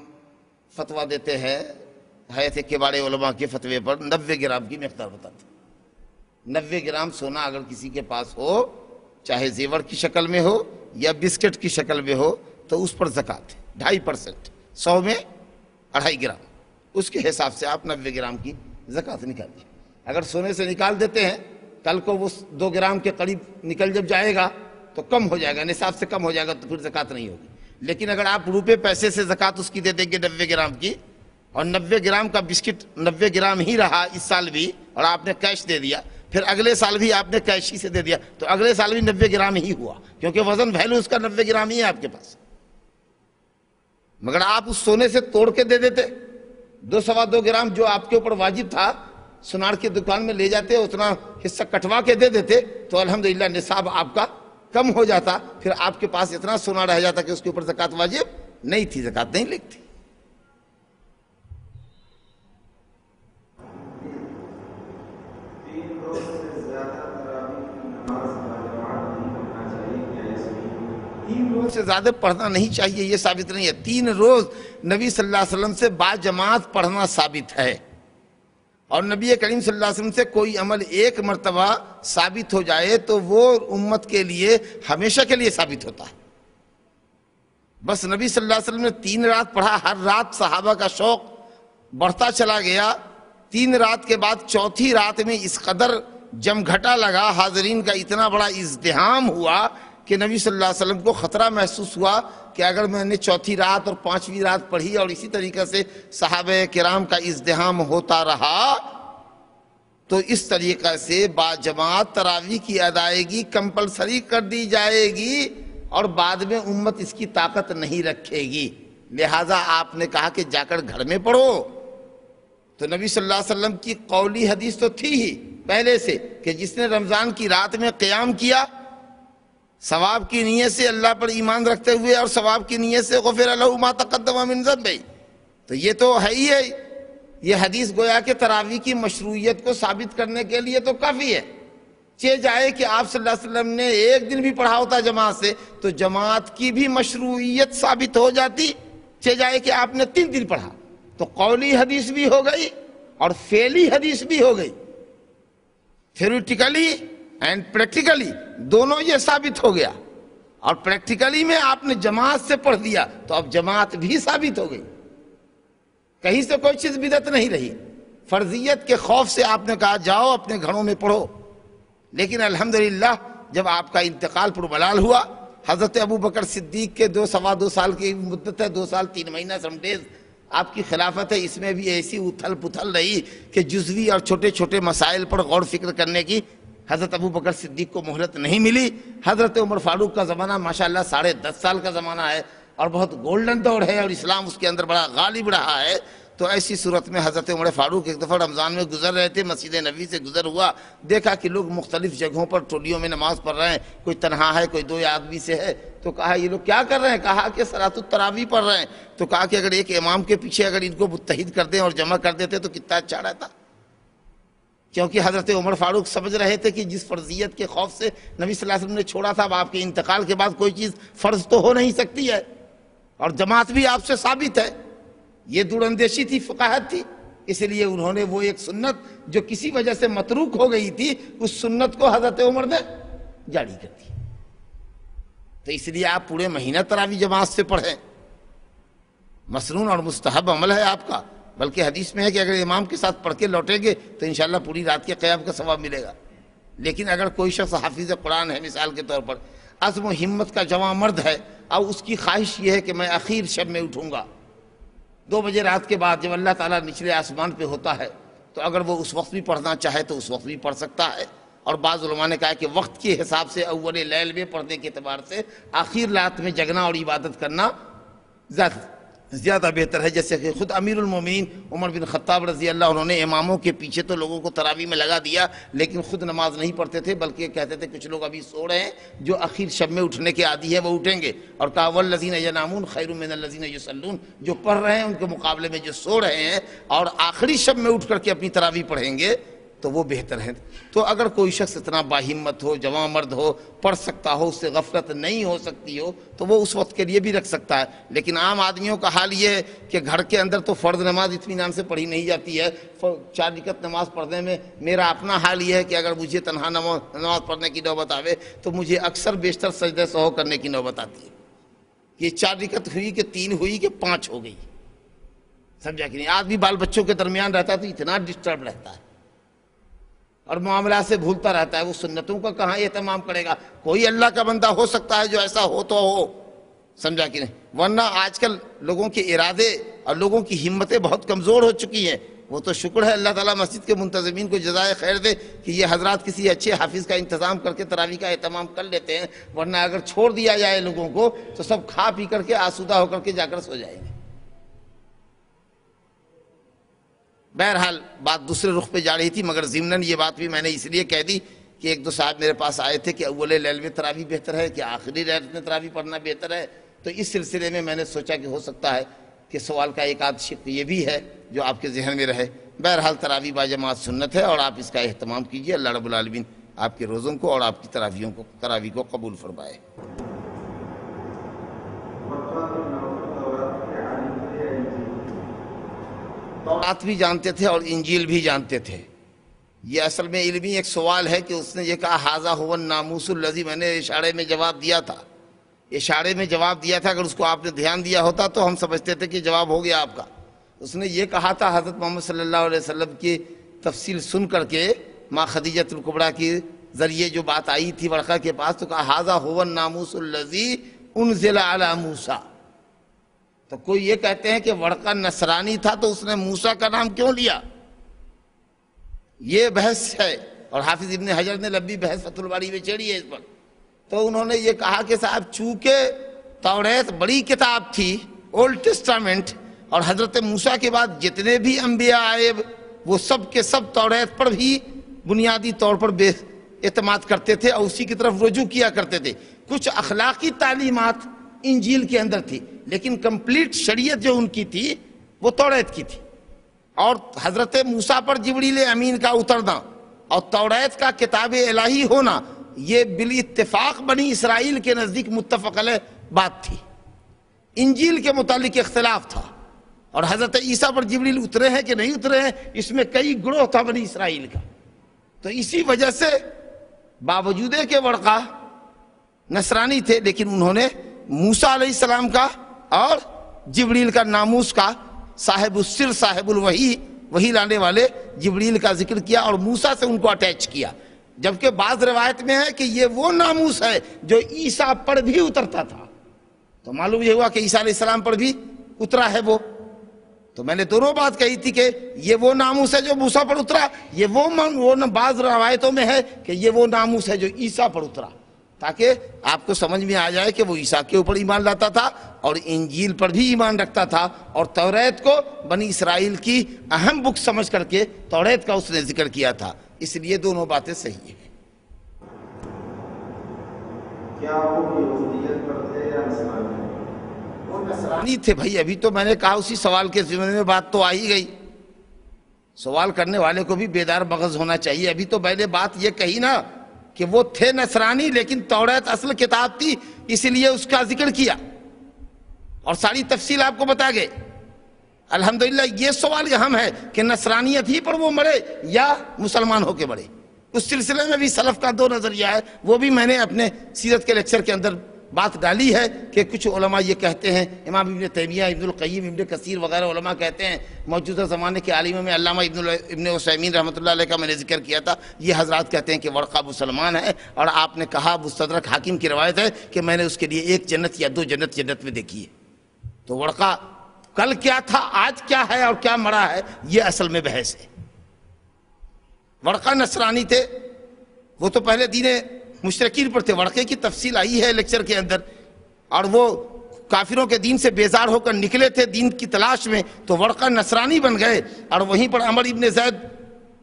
فتویٰ دیتے ہیں حیات کبار علماء کے فتوے پر 90 گرام کی مقدار بتاتے ہیں۔ 90 گرام سونا اگر کسی کے پاس ہو، چاہے زیور کی شکل میں ہو یا بسکٹ کی شکل میں ہو، تو اس پر زکوٰۃ ہے 2.5%، 100 میں 2.5 گرام، اس کے حساب سے آپ 90 گرام کی زکوٰۃ نکالیے۔ اگر سونے سے نکال دیتے ہیں، کل کو وہ 2 گرام کے قریب نکل جب جائے گا تو کم ہو جائے گا، نصاب سے کم ہو جائے گا، تو پھر زکوٰۃ نہیں ہوگی۔ لیکن اگر آپ روپے پیسے سے زکوٰۃ اس کی دے دیں گے 90 گرام کی، اور 90 گرام کا بسکٹ 90 گرام ہی رہا اس سال بھی، اور آپ نے کیش دے دیا، پھر اگلے سال بھی آپ نے کیش ہی سے دے دیا، تو اگلے سال بھی 90 گرام ہی ہوا، کیونکہ وزن ویلو اس کا 90 گرام ہی ہے آپ کے پاس۔ مگر آپ اس سونے سے توڑ کے دے دیتے، 2.25 گرام جو آپ کے اوپر واجب تھا، سونار کی دکان میں لے جاتے، اتنا حصہ کٹوا کے دے دیتے، تو الحمدللہ نصاب آپ کا کم ہو جاتا، پھر آپ کے پاس اتنا سونا رہ جاتا کہ اس کے اوپر زکوٰۃ واجب نہیں تھی، زکوٰۃ نہیں لگتی۔ سے زیادہ پڑھنا نہیں چاہیے یہ ثابت نہیں ہے۔ 3 روز نبی صلی اللہ علیہ وسلم سے با جماعت پڑھنا ثابت ہے، اور نبی کریم صلی اللہ علیہ وسلم سے کوئی عمل ایک مرتبہ ثابت ہو جائے تو وہ امت کے لیے ہمیشہ کے لیے ثابت ہوتا ہے۔ بس نبی صلی اللہ علیہ وسلم نے 3 رات پڑھا، ہر رات صحابہ کا شوق بڑھتا چلا گیا۔ 3 رات کے بعد 4تھی رات میں اس قدر جمگھٹا لگا، حاضرین کا اتنا بڑا ازدحام ہوا کہ نبی صلی اللہ علیہ وسلم کو خطرہ محسوس ہوا کہ اگر میں نے 4تھی رات اور 5ویں رات پڑھی اور اسی طریقے سے صحابہ کرام کا ازدحام ہوتا رہا تو اس طریقے سے با جماعت تراویح کی ادائیگی کمپلسری کر دی جائے گی اور بعد میں امت اس کی طاقت نہیں رکھے گی۔ لہٰذا آپ نے کہا کہ جا کر گھر میں پڑھو۔ تو نبی صلی اللہ علیہ وسلم کی قولی حدیث تو تھی ہی پہلے سے کہ جس نے رمضان کی رات میں قیام کیا ثواب کی نیت سے، اللہ پر ایمان رکھتے ہوئے اور ثواب کی نیت سے، غفر لہ ما تقدم من ذنبہ، تو یہ تو ہے ہی ہے۔ یہ حدیث گویا کہ تراویح کی مشروعیت کو ثابت کرنے کے لیے تو کافی ہے۔ چہ جائے کہ آپ صلی اللہ علیہ وسلم نے ایک دن بھی پڑھا ہوتا جماعت سے تو جماعت کی بھی مشروعیت ثابت ہو جاتی، چہ جائے کہ آپ نے 3 دن پڑھا تو قولی حدیث بھی ہو گئی اور فعلی حدیث بھی ہو گئی، تھیوریٹیکلی اینڈ پریکٹیکلی دونوں یہ ثابت ہو گیا، اور پریکٹیکلی میں آپ نے جماعت سے پڑھ دیا تو اب جماعت بھی ثابت ہو گئی، کہیں سے کوئی چیز بدعت نہیں رہی۔ فرضیت کے خوف سے آپ نے کہا جاؤ اپنے گھروں میں پڑھو، لیکن الحمدللہ جب آپ کا انتقال پر بلال ہوا، حضرت ابو بکر صدیق کے 2 سال کی مدت ہے، 2 سال 3 مہینہ سم ڈیز آپ کی خلافت ہے، اس میں بھی ایسی اتھل پتھل رہی کہ جزوی اور چھوٹے چھوٹے مسائل پر غور فکر کرنے کی حضرت ابو بکر صدیق کو مہلت نہیں ملی۔ حضرت عمر فاروق کا زمانہ ماشاءاللہ 10.5 سال کا زمانہ ہے اور بہت گولڈن دور ہے، اور اسلام اس کے اندر بڑا غالب رہا ہے۔ تو ایسی صورت میں حضرت عمر فاروق ایک دفعہ رمضان میں گزر رہے تھے، مسجد نبوی سے گزر ہوا، دیکھا کہ لوگ مختلف جگہوں پر ٹولیوں میں نماز پڑھ رہے ہیں، کوئی تنہا ہے، کوئی 2 آدمی سے ہے، تو کہا یہ لوگ کیا کر رہے ہیں؟ کہا کہ صلاۃ التراویح پڑھ رہے ہیں۔ تو کہا کہ اگر ایک امام کے پیچھے اگر ان کو متحد کر دیں اور جمع کر دیتے تو کتنا اچھا رہتا۔ کیونکہ حضرت عمر فاروق سمجھ رہے تھے کہ جس فرضیت کے خوف سے نبی صلی اللہ علیہ وسلم نے چھوڑا تھا، اب آپ کے انتقال کے بعد کوئی چیز فرض تو ہو نہیں سکتی ہے، اور جماعت بھی آپ سے ثابت ہے۔ یہ دور اندیشی تھی، فقاہت تھی، اس لیے انہوں نے وہ ایک سنت جو کسی وجہ سے متروک ہو گئی تھی، اس سنت کو حضرت عمر نے جاری کر دی۔ تو اس لیے آپ پورے مہینہ تراویح جماعت سے پڑھیں، مسنون اور مستحب عمل ہے آپ کا، بلکہ حدیث میں ہے کہ اگر امام کے ساتھ پڑھ کے لوٹیں گے تو انشاءاللہ پوری رات کے قیام کا ثواب ملے گا۔ لیکن اگر کوئی شخص حافظ قرآن ہے، مثال کے طور پر عزم و ہمت کا جواں مرد ہے، اور اس کی خواہش یہ ہے کہ میں اخیر شب میں اٹھوں گا 2 بجے رات کے بعد، جب اللہ تعالیٰ نچلے آسمان پہ ہوتا ہے، تو اگر وہ اس وقت بھی پڑھنا چاہے تو اس وقت بھی پڑھ سکتا ہے۔ اور بعض علماء نے کہا کہ وقت کے حساب سے اول لیل میں پڑھنے کے اعتبار سے آخر رات میں جگنا اور عبادت کرنا زیادہ بہتر ہے۔ جیسے کہ خود امیر المومنین عمر بن خطاب رضی اللہ عنہ نے اماموں کے پیچھے تو لوگوں کو تراویح میں لگا دیا، لیکن خود نماز نہیں پڑھتے تھے، بلکہ کہتے تھے کچھ لوگ ابھی سو رہے ہیں، جو اخیر شب میں اٹھنے کے عادی ہے وہ اٹھیں گے، اور کہا والذین ینامون خیر من الذین یصلون، جو پڑھ رہے ہیں ان کے مقابلے میں جو سو رہے ہیں اور آخری شب میں اٹھ کر کے اپنی تراویح پڑھیں گے تو وہ بہتر ہے۔ تو اگر کوئی شخص اتنا باہمت ہو، جواں مرد ہو، پڑھ سکتا ہو، اس سے غفلت نہیں ہو سکتی ہو، تو وہ اس وقت کے لیے بھی رکھ سکتا ہے۔ لیکن عام آدمیوں کا حال یہ ہے کہ گھر کے اندر تو فرض نماز اطمینان سے پڑھی نہیں جاتی ہے۔ 4 رکعت نماز پڑھنے میں میرا اپنا حال یہ ہے کہ اگر مجھے تنہا نماز پڑھنے کی نوبت آوے تو مجھے اکثر بیشتر سجدہ سہو کرنے کی نوبت آتی ہے۔ یہ 4 رکعت ہوئی کہ 3 ہوئی کہ 5 ہو گئی، سمجھا کہ نہیں؟ آدمی بال بچوں کے درمیان رہتا ہے تو اتنا ڈسٹرب رہتا ہے اور معاملات سے بھولتا رہتا ہے، وہ سنتوں کا کہاں اہتمام کرے گا؟ کوئی اللہ کا بندہ ہو سکتا ہے جو ایسا ہو تو ہو، سمجھا کہ نہیں؟ ورنہ آج کل لوگوں کے ارادے اور لوگوں کی ہمتیں بہت کمزور ہو چکی ہیں۔ وہ تو شکر ہے اللہ تعالیٰ مسجد کے منتظمین کو جزائے خیر دے کہ یہ حضرات کسی اچھے حافظ کا انتظام کر کے تراویح کا اہتمام کر لیتے ہیں، ورنہ اگر چھوڑ دیا جائے لوگوں کو تو سب کھا پی کر کے آسودہ ہو کر کے جا کر سو جائیں گے۔ بہرحال بات دوسرے رخ پہ جا رہی تھی، مگر ضمناً یہ بات بھی میں نے اس لیے کہہ دی کہ 1-2 صاحب میرے پاس آئے تھے کہ اول لیل میں تراویح بہتر ہے کہ آخری لیل میں تراویح پڑھنا بہتر ہے، تو اس سلسلے میں نے سوچا کہ ہو سکتا ہے کہ سوال کا ایک آدھ شق یہ بھی ہے جو آپ کے ذہن میں رہے۔ بہرحال تراویح باجماعت سنت ہے اور آپ اس کا اہتمام کیجئے۔ اللہ رب العالمین آپ کے روزوں کو اور آپ کی تراویح کو قبول فرمائے۔ تورات بھی جانتے تھے اور انجیل بھی جانتے تھے۔ یہ اصل میں علمی ایک سوال ہے کہ اس نے یہ کہا ھذا ھو الناموس الذی، میں نے اشارے میں جواب دیا تھا، اشارے میں جواب دیا تھا، اگر اس کو آپ نے دھیان دیا ہوتا تو ہم سمجھتے تھے کہ جواب ہو گیا آپ کا۔ اس نے یہ کہا تھا حضرت محمد صلی اللہ علیہ وسلم کی تفصیل سن کر کے ماں خدیجہ الکبریٰ کے ذریعے جو بات آئی تھی ورقہ کے پاس، تو کہا ھذا ھو الناموس الذی انزل علی موسیٰ۔ تو کوئی یہ کہتے ہیں کہ ورقہ نصرانی تھا تو اس نے موسیٰ کا نام کیوں لیا؟ یہ بحث ہے، اور حافظ ابن حجر نے لمبی بحث فتح الباری میں چھیڑی ہے اس پر۔ تو انہوں نے یہ کہا کہ صاحب چونکہ توریت بڑی کتاب تھی، اولڈ ٹیسٹامنٹ، اور حضرت موسیٰ کے بعد جتنے بھی انبیاء آئے وہ سب کے سب توریت پر بھی بنیادی طور پر بے اعتماد کرتے تھے اور اسی کی طرف رجوع کیا کرتے تھے۔ کچھ اخلاقی تعلیمات انجیل کے اندر تھی، لیکن کمپلیٹ شریعت جو ان کی تھی وہ توریت کی تھی۔ اور حضرت موسیٰ پر جبریل امین کا اترنا اور توریت کا کتاب الہی ہونا، یہ بالاتفاق بنی اسرائیل کے نزدیک متفق علیہ بات تھی۔ انجیل کے متعلق اختلاف تھا، اور حضرت عیسیٰ پر جبریل اترے ہیں کہ نہیں اترے ہیں اس میں کئی گروہ تھا بنی اسرائیل کا۔ تو اسی وجہ سے باوجود کہ ورقہ نصرانی تھے، لیکن انہوں نے موسیٰ علیہ السلام کا اور جبریل کا ناموس کا، صاحب السر صاحب الوحی، وہی لانے والے جبریل کا ذکر کیا اور موسیٰ سے ان کو اٹیچ کیا۔ جبکہ بعض روایت میں ہے کہ یہ وہ ناموس ہے جو عیسیٰ پر بھی اترتا تھا، تو معلوم یہ ہوا کہ عیسیٰ علیہ السلام پر بھی اترا ہے وہ۔ تو میں نے دونوں بات کہی تھی کہ یہ وہ ناموس ہے جو موسیٰ پر اترا، یہ وہ بعض روایتوں میں ہے کہ یہ وہ ناموس ہے جو عیسیٰ پر اترا، تاکہ آپ کو سمجھ میں آ جائے کہ وہ عیسیٰ کے اوپر ایمان لاتا تھا اور انجیل پر بھی ایمان رکھتا تھا، اور توریت کو بنی اسرائیل کی اہم بک سمجھ کر کے توریت کا اس نے ذکر کیا تھا۔ اس لیے دونوں باتیں صحیح ہیں۔ کیا وہ یہودیت پر تھے یا نصرانی؟ وہ نصرانی تھے بھائی، ابھی تو میں نے کہا اسی سوال کے ضمن میں بات تو آ ہی گئی۔ سوال کرنے والے کو بھی بیدار مغز ہونا چاہیے. ابھی تو میں نے بات یہ کہی نا کہ وہ تھے نصرانی لیکن توریت اصل کتاب تھی, اسی لیے اس کا ذکر کیا اور ساری تفصیل آپ کو بتا گئے. الحمدللہ یہ سوال اہم ہے کہ نصرانیت ہی پر وہ مرے یا مسلمان ہو کے مرے. اس سلسلے میں بھی سلف کا 2 نظریہ ہے, وہ بھی میں نے اپنے سیرت کے لیکچر کے اندر بات ڈالی ہے کہ کچھ علماء یہ کہتے ہیں, امام ابن تیمیہ, ابن القیم, ابن کثیر وغیرہ علماء کہتے ہیں, موجودہ زمانے کے عالموں میں علامہ ابن عثیمین رحمۃ اللہ علیہ کا میں نے ذکر کیا تھا, یہ حضرات کہتے ہیں کہ ورقہ مسلمان ہے, اور آپ نے کہا مستدرک حاکم کی روایت ہے کہ میں نے اس کے لیے 1 جنت یا 2 جنت میں دیکھی ہے. تو ورقہ کل کیا تھا, آج کیا ہے اور کیا مرا ہے, یہ اصل میں بحث ہے. ورقہ نصرانی تھے, وہ تو پہلے دین مشرکین پر تھے. ورقے کی تفصیل آئی ہے لیکچر کے اندر, اور وہ کافروں کے دین سے بیزار ہو کر نکلے تھے دین کی تلاش میں, تو ورقہ نصرانی بن گئے. اور وہیں پر عمر ابن زید,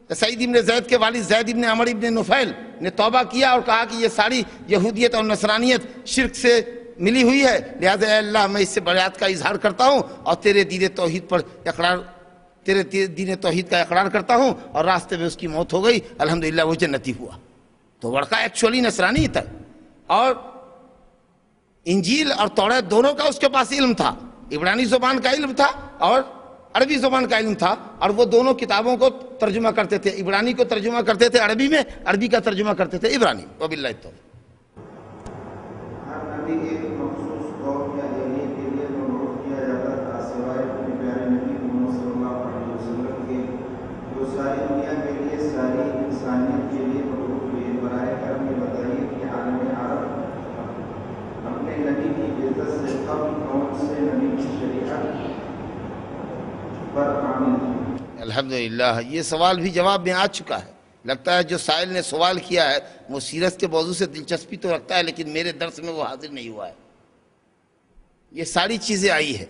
سعید ابن زید کے والد زید ابن عمر ابن نفیل نے توبہ کیا اور کہا کہ یہ ساری یہودیت اور نصرانیت شرک سے ملی ہوئی ہے, لہذا اے اللہ میں اس سے بیعت کا اظہار کرتا ہوں اور تیرے دین توحید کا اقرار کرتا ہوں, اور راستے میں اس کی موت ہو گئی. الحمدللہ وہ جنتی ہوا. تو ورقہ ایکچولی نصرانی تھا, اور انجیل اور توریت دونوں کا اس کے پاس علم تھا. عبرانی زبان کا علم تھا اور عربی زبان کا علم تھا, اور وہ دونوں کتابوں کو ترجمہ کرتے تھے. عبرانی کو ترجمہ کرتے تھے عربی میں, عربی کا ترجمہ کرتے تھے عبرانی. وباللہ التوفیق. الحمدللہ یہ سوال بھی جواب میں آ چکا ہے. لگتا ہے جو سائل نے سوال کیا ہے وہ سیرت کے موضوع سے دلچسپی تو رکھتا ہے, لیکن میرے درس میں وہ حاضر نہیں ہوا ہے. یہ ساری چیزیں آئی ہے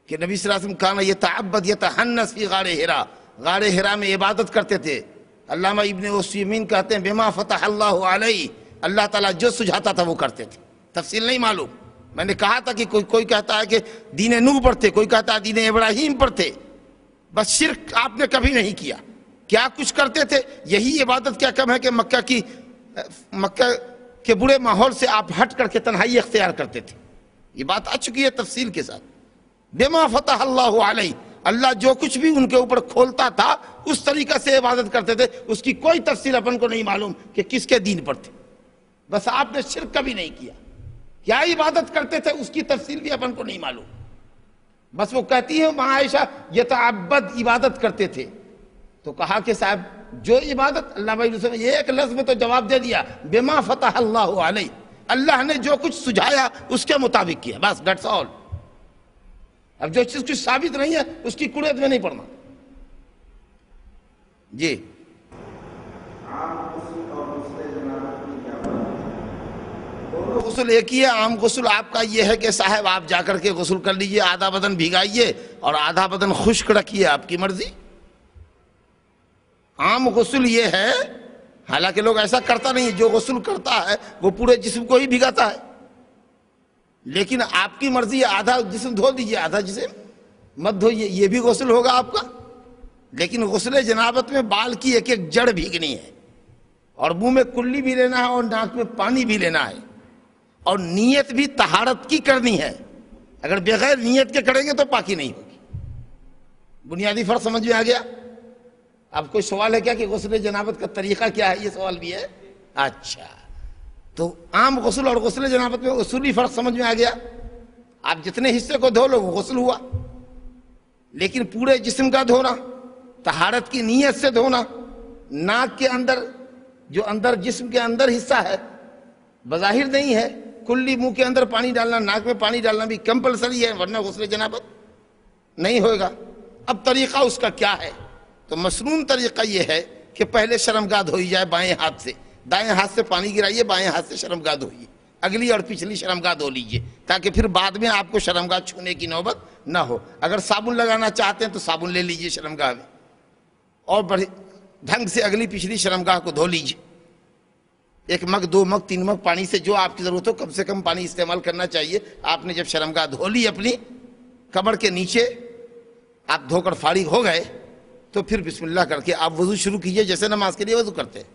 کہ نبی صلی اللہ علیہ وسلم کانا یتعبد یتحنس فی غار حرا, غار حرا میں عبادت کرتے تھے. علامہ ابن عثیمین کہتے ہیں بما فتح اللہ علیہ, اللہ تعالیٰ جو سجھاتا تھا وہ کرتے تھے. تفصیل نہیں معلوم. میں نے کہا تھا کہ کوئی کہتا ہے کہ دین نوح پر تھے, کوئی کہتا ہے دین ابراہیم پر تھے. بس شرک آپ نے کبھی نہیں کیا. کیا کچھ کرتے تھے, یہی عبادت کیا کم ہے کہ مکہ کے برے ماحول سے آپ ہٹ کر کے تنہائی اختیار کرتے تھے. یہ بات آ چکی ہے تفصیل کے ساتھ. بما فتح اللہ علیہ, اللہ جو کچھ بھی ان کے اوپر کھولتا تھا اس طریقہ سے عبادت کرتے تھے. اس کی کوئی تفصیل اپن کو نہیں معلوم کہ کس کے دین پر تھے. بس آپ نے شرک کبھی نہیں کیا. کیا عبادت کرتے تھے اس کی تفصیل بھی اپن کو نہیں معلوم. بس وہ کہتی ہے ماں عائشہ یتعبد عبادت کرتے تھے. تو کہا کہ صاحب جو عبادت اللہ بھائی نے یہ ایک لفظ میں تو جواب دے دیا, بما فتح اللہ علیہ, اللہ نے جو کچھ سجھایا اس کے مطابق کیا, بس دیٹس آل. اب جو چیز کچھ ثابت نہیں ہے اس کی کڑیت میں نہیں پڑنا. جی غسل ایک ہی ہے. عام غسل آپ کا یہ ہے کہ صاحب آپ جا کر کے غسل کر لیجئے, آدھا بدن بھگائیے اور آدھا بدن خشک رکھیے, آپ کی مرضی. عام غسل یہ ہے, حالانکہ لوگ ایسا کرتا نہیں, جو غسل کرتا ہے وہ پورے جسم کو ہی بھگاتا ہے. لیکن آپ کی مرضی ہے, آدھا جسم دھو دیجئے آدھا جسم مت دھوئیے, یہ بھی غسل ہوگا آپ کا. لیکن غسل جنابت میں بال کی ایک ایک جڑ بھیگنی ہے, اور منہ میں کلی بھی لینا ہے اور ناک میں پانی بھی لینا ہے, اور نیت بھی طہارت کی کرنی ہے. اگر بغیر نیت کے کریں گے تو پاکی نہیں ہوگی. بنیادی فرق سمجھ میں آ گیا؟ اب کوئی سوال ہے کیا کہ غسل جنابت کا طریقہ کیا ہے, یہ سوال بھی ہے. اچھا, تو عام غسل اور غسل جنابت میں اصولی فرق سمجھ میں آ گیا. آپ جتنے حصے کو دھو لو وہ غسل ہوا, لیکن پورے جسم کا دھونا, طہارت کی نیت سے دھونا, ناک کے اندر جو اندر جسم کے اندر حصہ ہے بظاہر نہیں ہے, کلی منہ کے اندر پانی ڈالنا, ناک میں پانی ڈالنا بھی کمپلسری ہے, ورنہ غسل جنابت نہیں ہوگا. اب طریقہ اس کا کیا ہے؟ تو مسنون طریقہ یہ ہے کہ پہلے شرمگاہ دھوئی جائے بائیں ہاتھ سے, دائیں ہاتھ سے پانی گرائیے, بائیں ہاتھ سے شرمگاہ دھوئیے, اگلی اور پچھلی شرمگاہ دھو لیجئے, تاکہ پھر بعد میں آپ کو شرمگاہ چھونے کی نوبت نہ ہو. اگر صابن لگانا چاہتے ہیں تو صابن لے لیجئے شرمگاہ میں, اور بڑے ڈھنگ سے اگلی پچھلی شرمگاہ کو دھو لیجئے. 1 مگ 2 مگ 3 مگ پانی سے جو آپ کی ضرورت ہو, کم سے کم پانی استعمال کرنا چاہیے. آپ نے جب شرمگاہ دھو لی اپنی کمر کے نیچے, آپ دھو کر فارغ ہو گئے, تو پھر بسم اللہ کر کے آپ وضو شروع کیجئے جیسے نماز کے لیے وضو کرتے ہیں.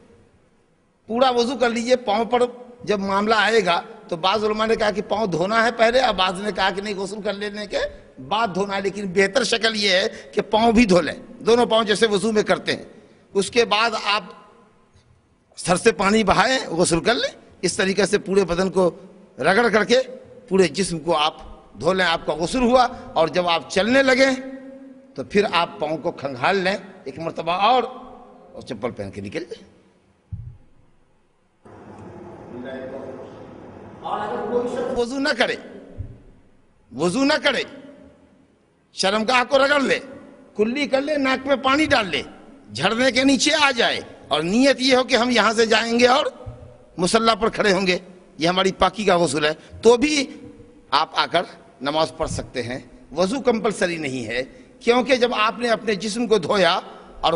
پورا وضو کر لیجئے. پاؤں پر جب معاملہ آئے گا تو بعض علماء نے کہا کہ پاؤں دھونا ہے پہلے، اور بعض نے کہا کہ نہیں غسل کر لینے کے بعد دھونا ہے. لیکن بہتر شکل یہ ہے کہ پاؤں بھی دھو لیں، دونوں پاؤں جیسے وضو میں کرتے ہیں. اس کے بعد آپ سر سے پانی بہائیں، غسل کر لیں. اس طریقے سے پورے بدن کو رگڑ کر کے پورے جسم کو آپ دھو لیں. آپ کا غسل ہوا. اور جب آپ چلنے لگیں تو پھر آپ پاؤں کو کھنگال لیں ایک مرتبہ اور چپل پہن کے نکل جائیں. اور اگر کوئی شخص وضو نہ کرے شرمگاہ کو رگڑ لے، کلی کر لے، ناک میں پانی ڈال لے، جھڑنے کے نیچے آ جائے، اور نیت یہ ہو کہ ہم یہاں سے جائیں گے اور مصلی پر کھڑے ہوں گے، یہ ہماری پاکی کا غسل ہے، تو بھی آپ آ کر نماز پڑھ سکتے ہیں. وضو کمپلسری نہیں ہے، کیونکہ جب آپ نے اپنے جسم کو دھویا اور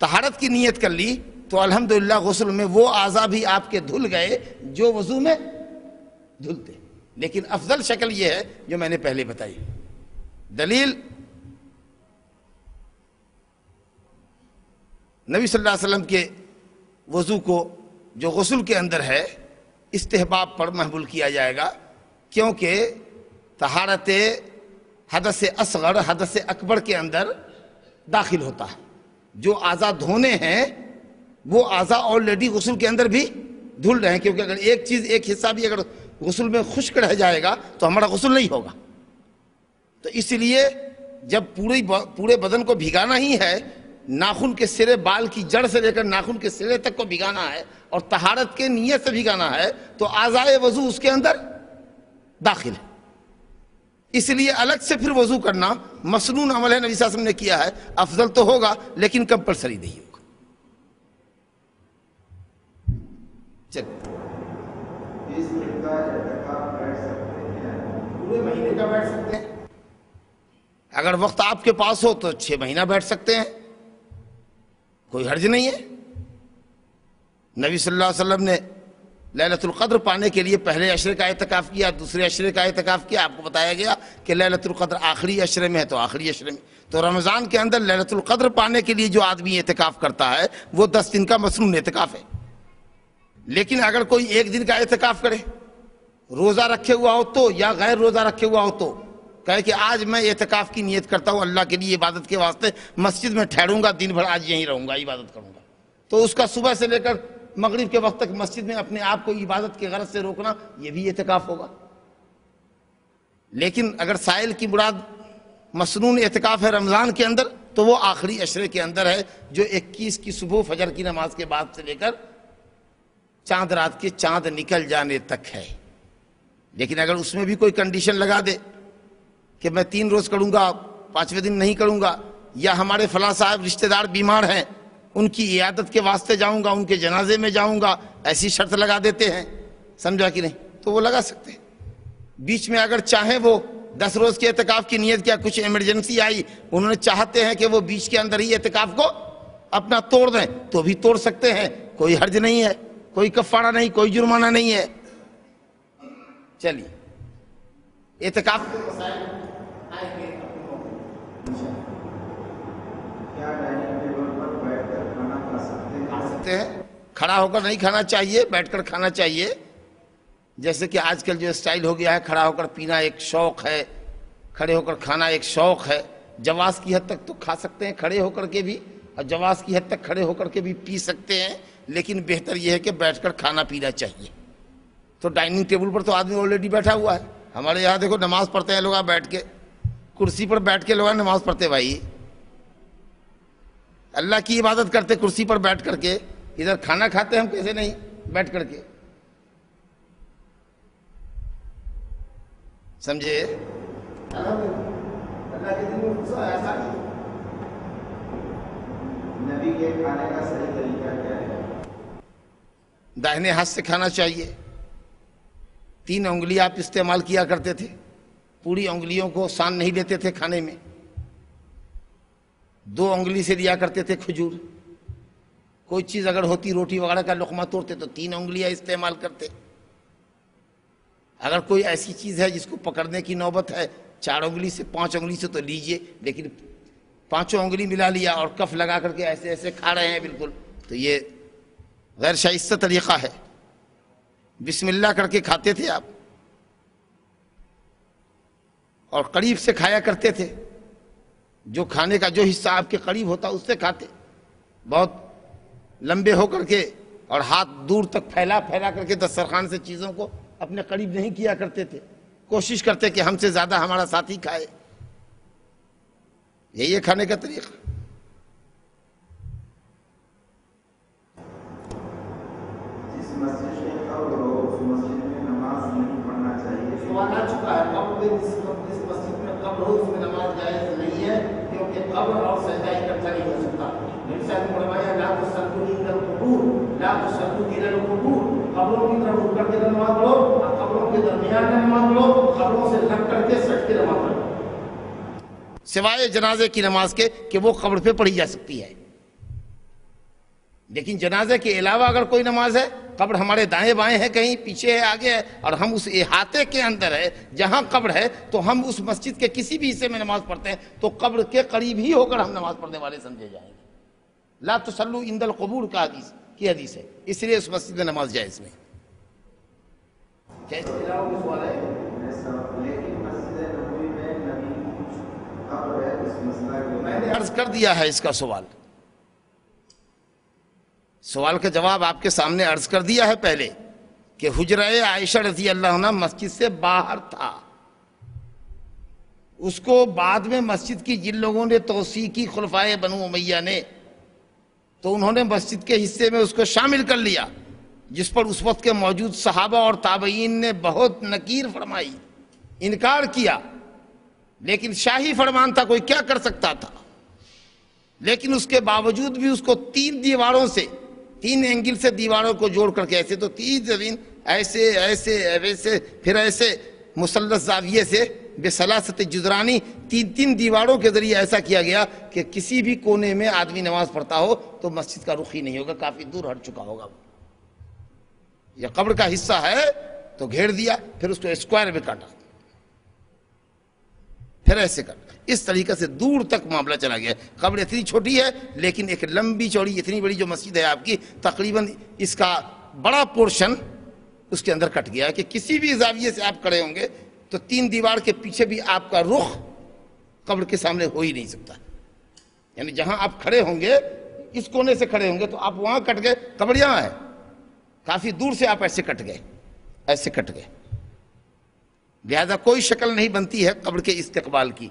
طہارت کی نیت کر لی تو الحمدللہ غسل میں وہ اعضاء بھی آپ کے دھل گئے جو وضو میں دھلتے. لیکن افضل شکل یہ ہے جو میں نے پہلے بتائی. دلیل نبی صلی اللہ علیہ وسلم کے وضو کو جو غسل کے اندر ہے استحباب پر محمول کیا جائے گا، کیونکہ طہارت حدث اصغر حدث اکبر کے اندر داخل ہوتا ہے. جو اعضاء دھونے ہیں وہ اعضاء آلریڈی غسل کے اندر بھی دھل رہے ہیں، کیونکہ اگر ایک چیز ایک حصہ بھی اگر غسل میں خشک رہ جائے گا تو ہمارا غسل نہیں ہوگا. تو اس لیے جب پورے بدن کو بھگانا ہی ہے، ناخن کے سرے، بال کی جڑ سے لے کر ناخن کے سرے تک کو بھگانا ہے اور طہارت کے نیت سے بھگانا ہے، تو اعضاء وضو اس کے اندر داخل ہے. اس لیے الگ سے پھر وضو کرنا مسنون عمل ہے، نبی صلی اللہ علیہ وسلم نے کیا ہے. افضل تو ہوگا لیکن کمپلسری نہیں ہوگا. پورے مہینے کا بیٹھ سکتے ہیں. اگر وقت آپ کے پاس ہو تو 6 مہینہ بیٹھ سکتے ہیں، کوئی حرج نہیں ہے. نبی صلی اللہ علیہ وسلم نے لیلۃ القدر پانے کے لیے پہلے عشرے کا اعتکاف کیا، دوسرے عشرے کا اعتکاف کیا. آپ کو بتایا گیا کہ لیلۃ القدر آخری عشرے میں ہے تو آخری عشرے میں. تو رمضان کے اندر لیلۃ القدر پانے کے لیے جو آدمی اعتکاف کرتا ہے وہ 10 دن کا مسنون اعتکاف ہے. لیکن اگر کوئی 1 دن کا اعتکاف کرے، روزہ رکھے ہوا ہو تو یا غیر روزہ رکھے ہوا ہو تو کہے کہ آج میں اعتکاف کی نیت کرتا ہوں، اللہ کے لیے عبادت کے واسطے مسجد میں ٹھہروں گا، دن بھر آج یہیں رہوں گا، عبادت کروں گا، تو اس کا صبح سے لے کر مغرب کے وقت تک مسجد میں اپنے آپ کو عبادت کے غرض سے روکنا یہ بھی اعتکاف ہوگا. لیکن اگر سائل کی مراد مسنون اعتکاف ہے رمضان کے اندر تو وہ آخری عشرے کے اندر ہے، جو 21 کی صبح فجر کی نماز کے بعد سے لے کر چاند رات کے چاند نکل جانے تک ہے. لیکن اگر اس میں بھی کوئی کنڈیشن لگا دے کہ میں 3 روز کروں گا، 5ویں دن نہیں کروں گا، یا ہمارے فلاں صاحب رشتہ دار بیمار ہیں ان کی عیادت کے واسطے جاؤں گا، ان کے جنازے میں جاؤں گا، ایسی شرط لگا دیتے ہیں، سمجھا کہ نہیں، تو وہ لگا سکتے ہیں. بیچ میں اگر چاہیں وہ 10 روز کے اعتکاف کی نیت کیا، کچھ ایمرجنسی آئی، انہوں نے چاہتے ہیں کہ وہ بیچ کے اندر ہی اعتکاف کو اپنا توڑ دیں تو بھی توڑ سکتے ہیں، کوئی حرج نہیں ہے، کوئی کفارہ نہیں، کوئی جرمانہ نہیں ہے. چلیے اعتکاف کے مسائل آئیں گے. کیا ڈائننگ ٹیبل پر بیٹھ کر کھانا کھا سکتے ہیں؟ کھڑا ہو کر نہیں کھانا چاہیے، بیٹھ کر کھانا چاہیے. جیسے کہ آج کل جو سٹائل ہو گیا ہے، کھڑا ہو کر پینا ایک شوق ہے، کھڑے ہو کر کھانا ایک شوق ہے. جواز کی حد تک تو کھا سکتے ہیں کھڑے ہو کر کے بھی، اور جواز کی حد تک کھڑے ہو کر کے بھی پی سکتے ہیں، لیکن بہتر یہ ہے کہ بیٹھ کر کھانا پینا چاہیے. تو ڈائننگ ٹیبل پر تو آدمی آلریڈی بیٹھا ہوا ہے. ہمارے یہاں دیکھو نماز پڑھتے ہیں لوگ بیٹھ کے، کرسی پر بیٹھ کے لوگ نماز پڑھتے. بھائی اللہ کی عبادت کرتے کرسی پر بیٹھ کر کے، ادھر کھانا کھاتے ہم کیسے نہیں بیٹھ کر کے، سمجھے؟ اللہ کے دین میں غصہ ایسا نہیں. نبی کے کھانے کا صحیح طریقہ کیا ہے؟ داہنے ہاتھ سے کھانا چاہیے. 3 انگلی آپ استعمال کیا کرتے تھے، پوری انگلیوں کو سان نہیں لیتے تھے کھانے میں. 2 انگلی سے لیا کرتے تھے کھجور. کوئی چیز اگر ہوتی، روٹی وغیرہ کا لقمہ توڑتے تو 3 انگلیاں استعمال کرتے. اگر کوئی ایسی چیز ہے جس کو پکڑنے کی نوبت ہے 4 انگلی سے 5 انگلی سے تو لیجئے، لیکن 5 انگلی ملا لیا اور کف لگا کر کے ایسے ایسے کھا رہے ہیں بالکل، تو یہ غیر شائستہ طریقہ ہے۔ بسم اللہ کر کے کھاتے تھے آپ، اور قریب سے کھایا کرتے تھے، جو کھانے کا جو حصہ آپ کے قریب ہوتا اس سے کھاتے، بہت لمبے ہو کر کے اور ہاتھ دور تک پھیلا پھیلا کر کے دسترخوان سے چیزوں کو اپنے قریب نہیں کیا کرتے تھے، کوشش کرتے کہ ہم سے زیادہ ہمارا ساتھی کھائے۔ یہی ہے کھانے کا طریقہ۔ جس مسجد میں قبر ہو اس مسجد میں نماز نہیں پڑھنا چاہیے۔ سوال آ چکا ہے، قبر جس مسجد میں قبر ہو اس میں نماز جائز نہیں ہے، کیونکہ قبر اور سجدہ اکٹھا نہیں ہو سکتا۔ نبی صاحب نے فرمایا لا تصلوا عند القبور، لا تصلوا الى القبور، قبروں کی طرف رک کر کے نماز پڑھو، قبروں کے درمیان میں نماز پڑھو، قبروں سے لگ کر کے سٹ کے نماز پڑھو، سوائے جنازے کی نماز کے کہ وہ قبر پہ پڑھی جا سکتی ہے۔ لیکن جنازے کے علاوہ اگر کوئی نماز ہے، قبر ہمارے دائیں بائیں ہے، کہیں پیچھے ہے، آگے ہے، اور ہم اس احاطے کے اندر ہے جہاں قبر ہے، تو ہم اس مسجد کے کسی بھی حصے میں نماز پڑھتے ہیں تو قبر کے قریب ہی ہو کر ہم نماز پڑھنے والے سمجھے جائیں گے۔ لا تصلوا عند القبور کا حدیث ہے، اس لیے اس مسجد میں نماز جائز نہیں۔ سوال ہے لیکن مسجد نبوی میں نبی کی قبر ہے، اس مسئلہ کے میں نے عرض کر دیا ہے اس کا سوال کا جواب آپ کے سامنے عرض کر دیا ہے پہلے کہ حجرہ عائشہ رضی اللہ عنہ مسجد سے باہر تھا، اس کو بعد میں مسجد کی جن لوگوں نے توسیع کی خلفائے بنو امیہ نے، تو انہوں نے مسجد کے حصے میں اس کو شامل کر لیا، جس پر اس وقت کے موجود صحابہ اور تابعین نے بہت نکیر فرمائی، انکار کیا، لیکن شاہی فرمان تھا، کوئی کیا کر سکتا تھا۔ لیکن اس کے باوجود بھی اس کو 3 دیواروں سے، 3 اینگل سے دیواروں کو جوڑ کر کے ایسے تو 3 زمین ایسے ایسے ایسے پھر ایسے مثلث زاویے سے بثلاثت جدرانی 3 دیواروں کے ذریعے ایسا کیا گیا کہ کسی بھی کونے میں آدمی نماز پڑھتا ہو تو مسجد کا رخ ہی نہیں ہوگا، کافی دور ہٹ چکا ہوگا۔ یہ قبر کا حصہ ہے تو گھیر دیا، پھر اس کو اسکوائر میں کاٹا، پھر ایسے کر، اس طریقے سے دور تک معاملہ چلا گیا۔ قبر اتنی چھوٹی ہے لیکن ایک لمبی چوڑی اتنی بڑی جو مسجد ہے آپ کی، تقریباً اس کا بڑا پورشن اس کے اندر کٹ گیا ہے کہ کسی بھی زاویے سے آپ کھڑے ہوں گے تو 3 دیوار کے پیچھے بھی آپ کا رخ قبر کے سامنے ہو ہی نہیں سکتا، یعنی جہاں آپ کھڑے ہوں گے اس کونے سے کھڑے ہوں گے تو آپ وہاں کٹ گئے، قبر یہاں ہے، کافی دور سے آپ ایسے کٹ گئے، ایسے کٹ گئے، لہذا کوئی شکل نہیں بنتی ہے قبر کے استقبال کی،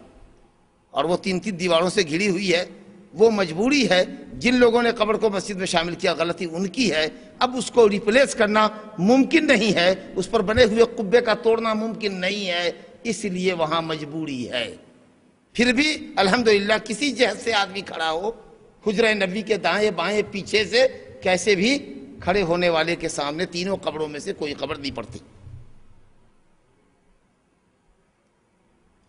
اور وہ 3 دیواروں سے گھری ہوئی ہے، وہ مجبوری ہے۔ جن لوگوں نے قبر کو مسجد میں شامل کیا غلطی ان کی ہے، اب اس کو ریپلیس کرنا ممکن نہیں ہے، اس پر بنے ہوئے قبے کا توڑنا ممکن نہیں ہے، اس لیے وہاں مجبوری ہے۔ پھر بھی الحمدللہ کسی جہت سے آدمی کھڑا ہو، حجرہ نبی کے دائیں بائیں پیچھے سے کیسے بھی کھڑے ہونے والے کے سامنے تینوں قبروں میں سے کوئی قبر نہیں پڑتی۔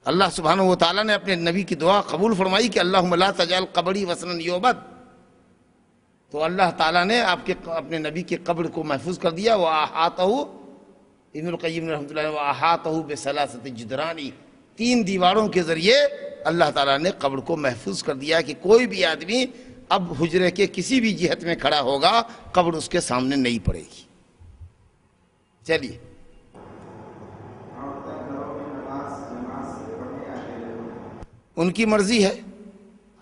اللہ سبحانہ و تعالیٰ نے اپنے نبی کی دعا قبول فرمائی کہ اللہم لا تجعل قبری وثنا یعبد، تو اللہ تعالیٰ نے اپنے نبی کی قبر کو محفوظ کر دیا۔ وَأَحَاطَهُ ابن القیم رحمۃ اللہ علیہ وَأَحَاطَهُ بِثَلَاثَةِ جِدْرَانِ، 3 دیواروں کے ذریعے اللہ تعالیٰ نے قبر کو محفوظ کر دیا کہ کوئی بھی آدمی اب حجرے کے کسی بھی جہت میں کھڑا ہوگا قبر اس کے سامنے نہیں پڑے گی۔ چلیے، ان کی مرضی ہے،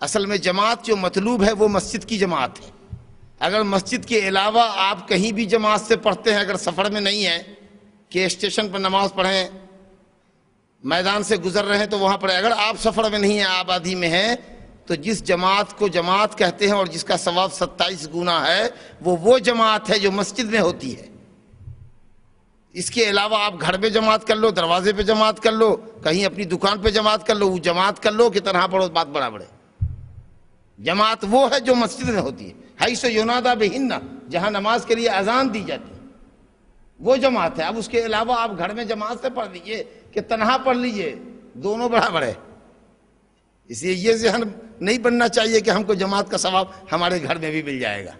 اصل میں جماعت جو مطلوب ہے وہ مسجد کی جماعت ہے۔ اگر مسجد کے علاوہ آپ کہیں بھی جماعت سے پڑھتے ہیں، اگر سفر میں نہیں ہیں کہ اسٹیشن پر نماز پڑھیں، میدان سے گزر رہے ہیں تو وہاں پڑھیں، اگر آپ سفر میں نہیں ہیں، آبادی میں ہیں، تو جس جماعت کو جماعت کہتے ہیں اور جس کا ثواب 27 گنا ہے، وہ جماعت ہے جو مسجد میں ہوتی ہے۔ اس کے علاوہ آپ گھر میں جماعت کر لو، دروازے پہ جماعت کر لو، کہیں اپنی دکان پہ جماعت کر لو، وہ جماعت کر لو کہ تنہا پڑھو بات برابر ہے۔ جماعت وہ ہے جو مسجد میں ہوتی ہے، حیث ینادی بہن، جہاں نماز کے لیے اذان دی جاتی ہے، وہ جماعت ہے۔ اب اس کے علاوہ آپ گھر میں جماعت سے پڑھ لیجئے کہ تنہا پڑھ لیجئے، دونوں برابر ہے۔ اس لیے یہ ذہن نہیں بننا چاہیے کہ ہم کو جماعت کا ثواب ہمارے گھر میں بھی مل جائے گا۔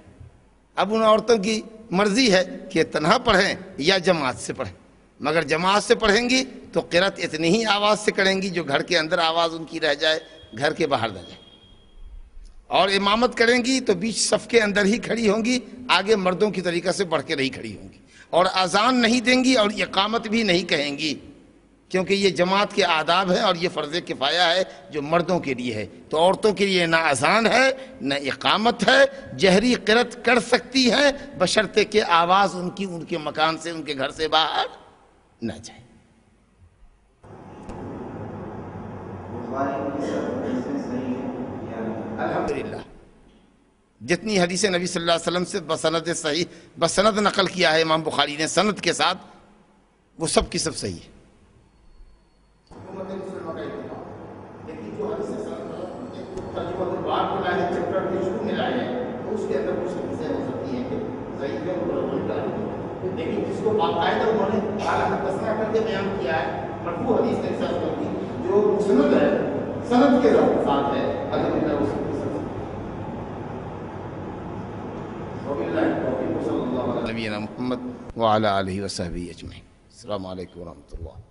اب ان عورتوں کی مرضی ہے کہ تنہا پڑھیں یا جماعت سے پڑھیں، مگر جماعت سے پڑھیں گی تو قرأت اتنی ہی آواز سے کریں گی جو گھر کے اندر آواز ان کی رہ جائے، گھر کے باہر نہ جائے۔ اور امامت کریں گی تو بیچ صف کے اندر ہی کھڑی ہوں گی، آگے مردوں کی طریقہ سے بڑھ کے نہیں کھڑی ہوں گی، اور اذان نہیں دیں گی اور اقامت بھی نہیں کہیں گی، کیونکہ یہ جماعت کے آداب ہیں اور یہ فرض کفایہ ہے جو مردوں کے لیے ہے۔ تو عورتوں کے لیے نہ اذان ہے نہ اقامت ہے، جہری قرأت کر سکتی ہیں بشرطے کہ آواز ان کے مکان سے، ان کے گھر سے باہر نہ جائے۔ بخاری کی سب حدیثیں صحیح ہیں یا نہیں؟ الحمدللہ جتنی حدیثیں نبی صلی اللہ علیہ وسلم سے بسند صحیح بسند نقل کیا ہے امام بخاری نے سند کے ساتھ، وہ سب کی سب صحیح ہے۔ لیکن جس کو باقاعدہ انہوں نے تسنا کر کے بیان کیا ہے مرفوع حدیث کے ساتھ جو مسند ہے، سند کے ساتھ ہے، الحمدللہ اس کی سند۔ وباللہ التوفیق، صلی اللہ علیہ نبینا محمد وعلی آلہ وصحبہ اجمعین۔ السلام علیکم ورحمۃ اللہ۔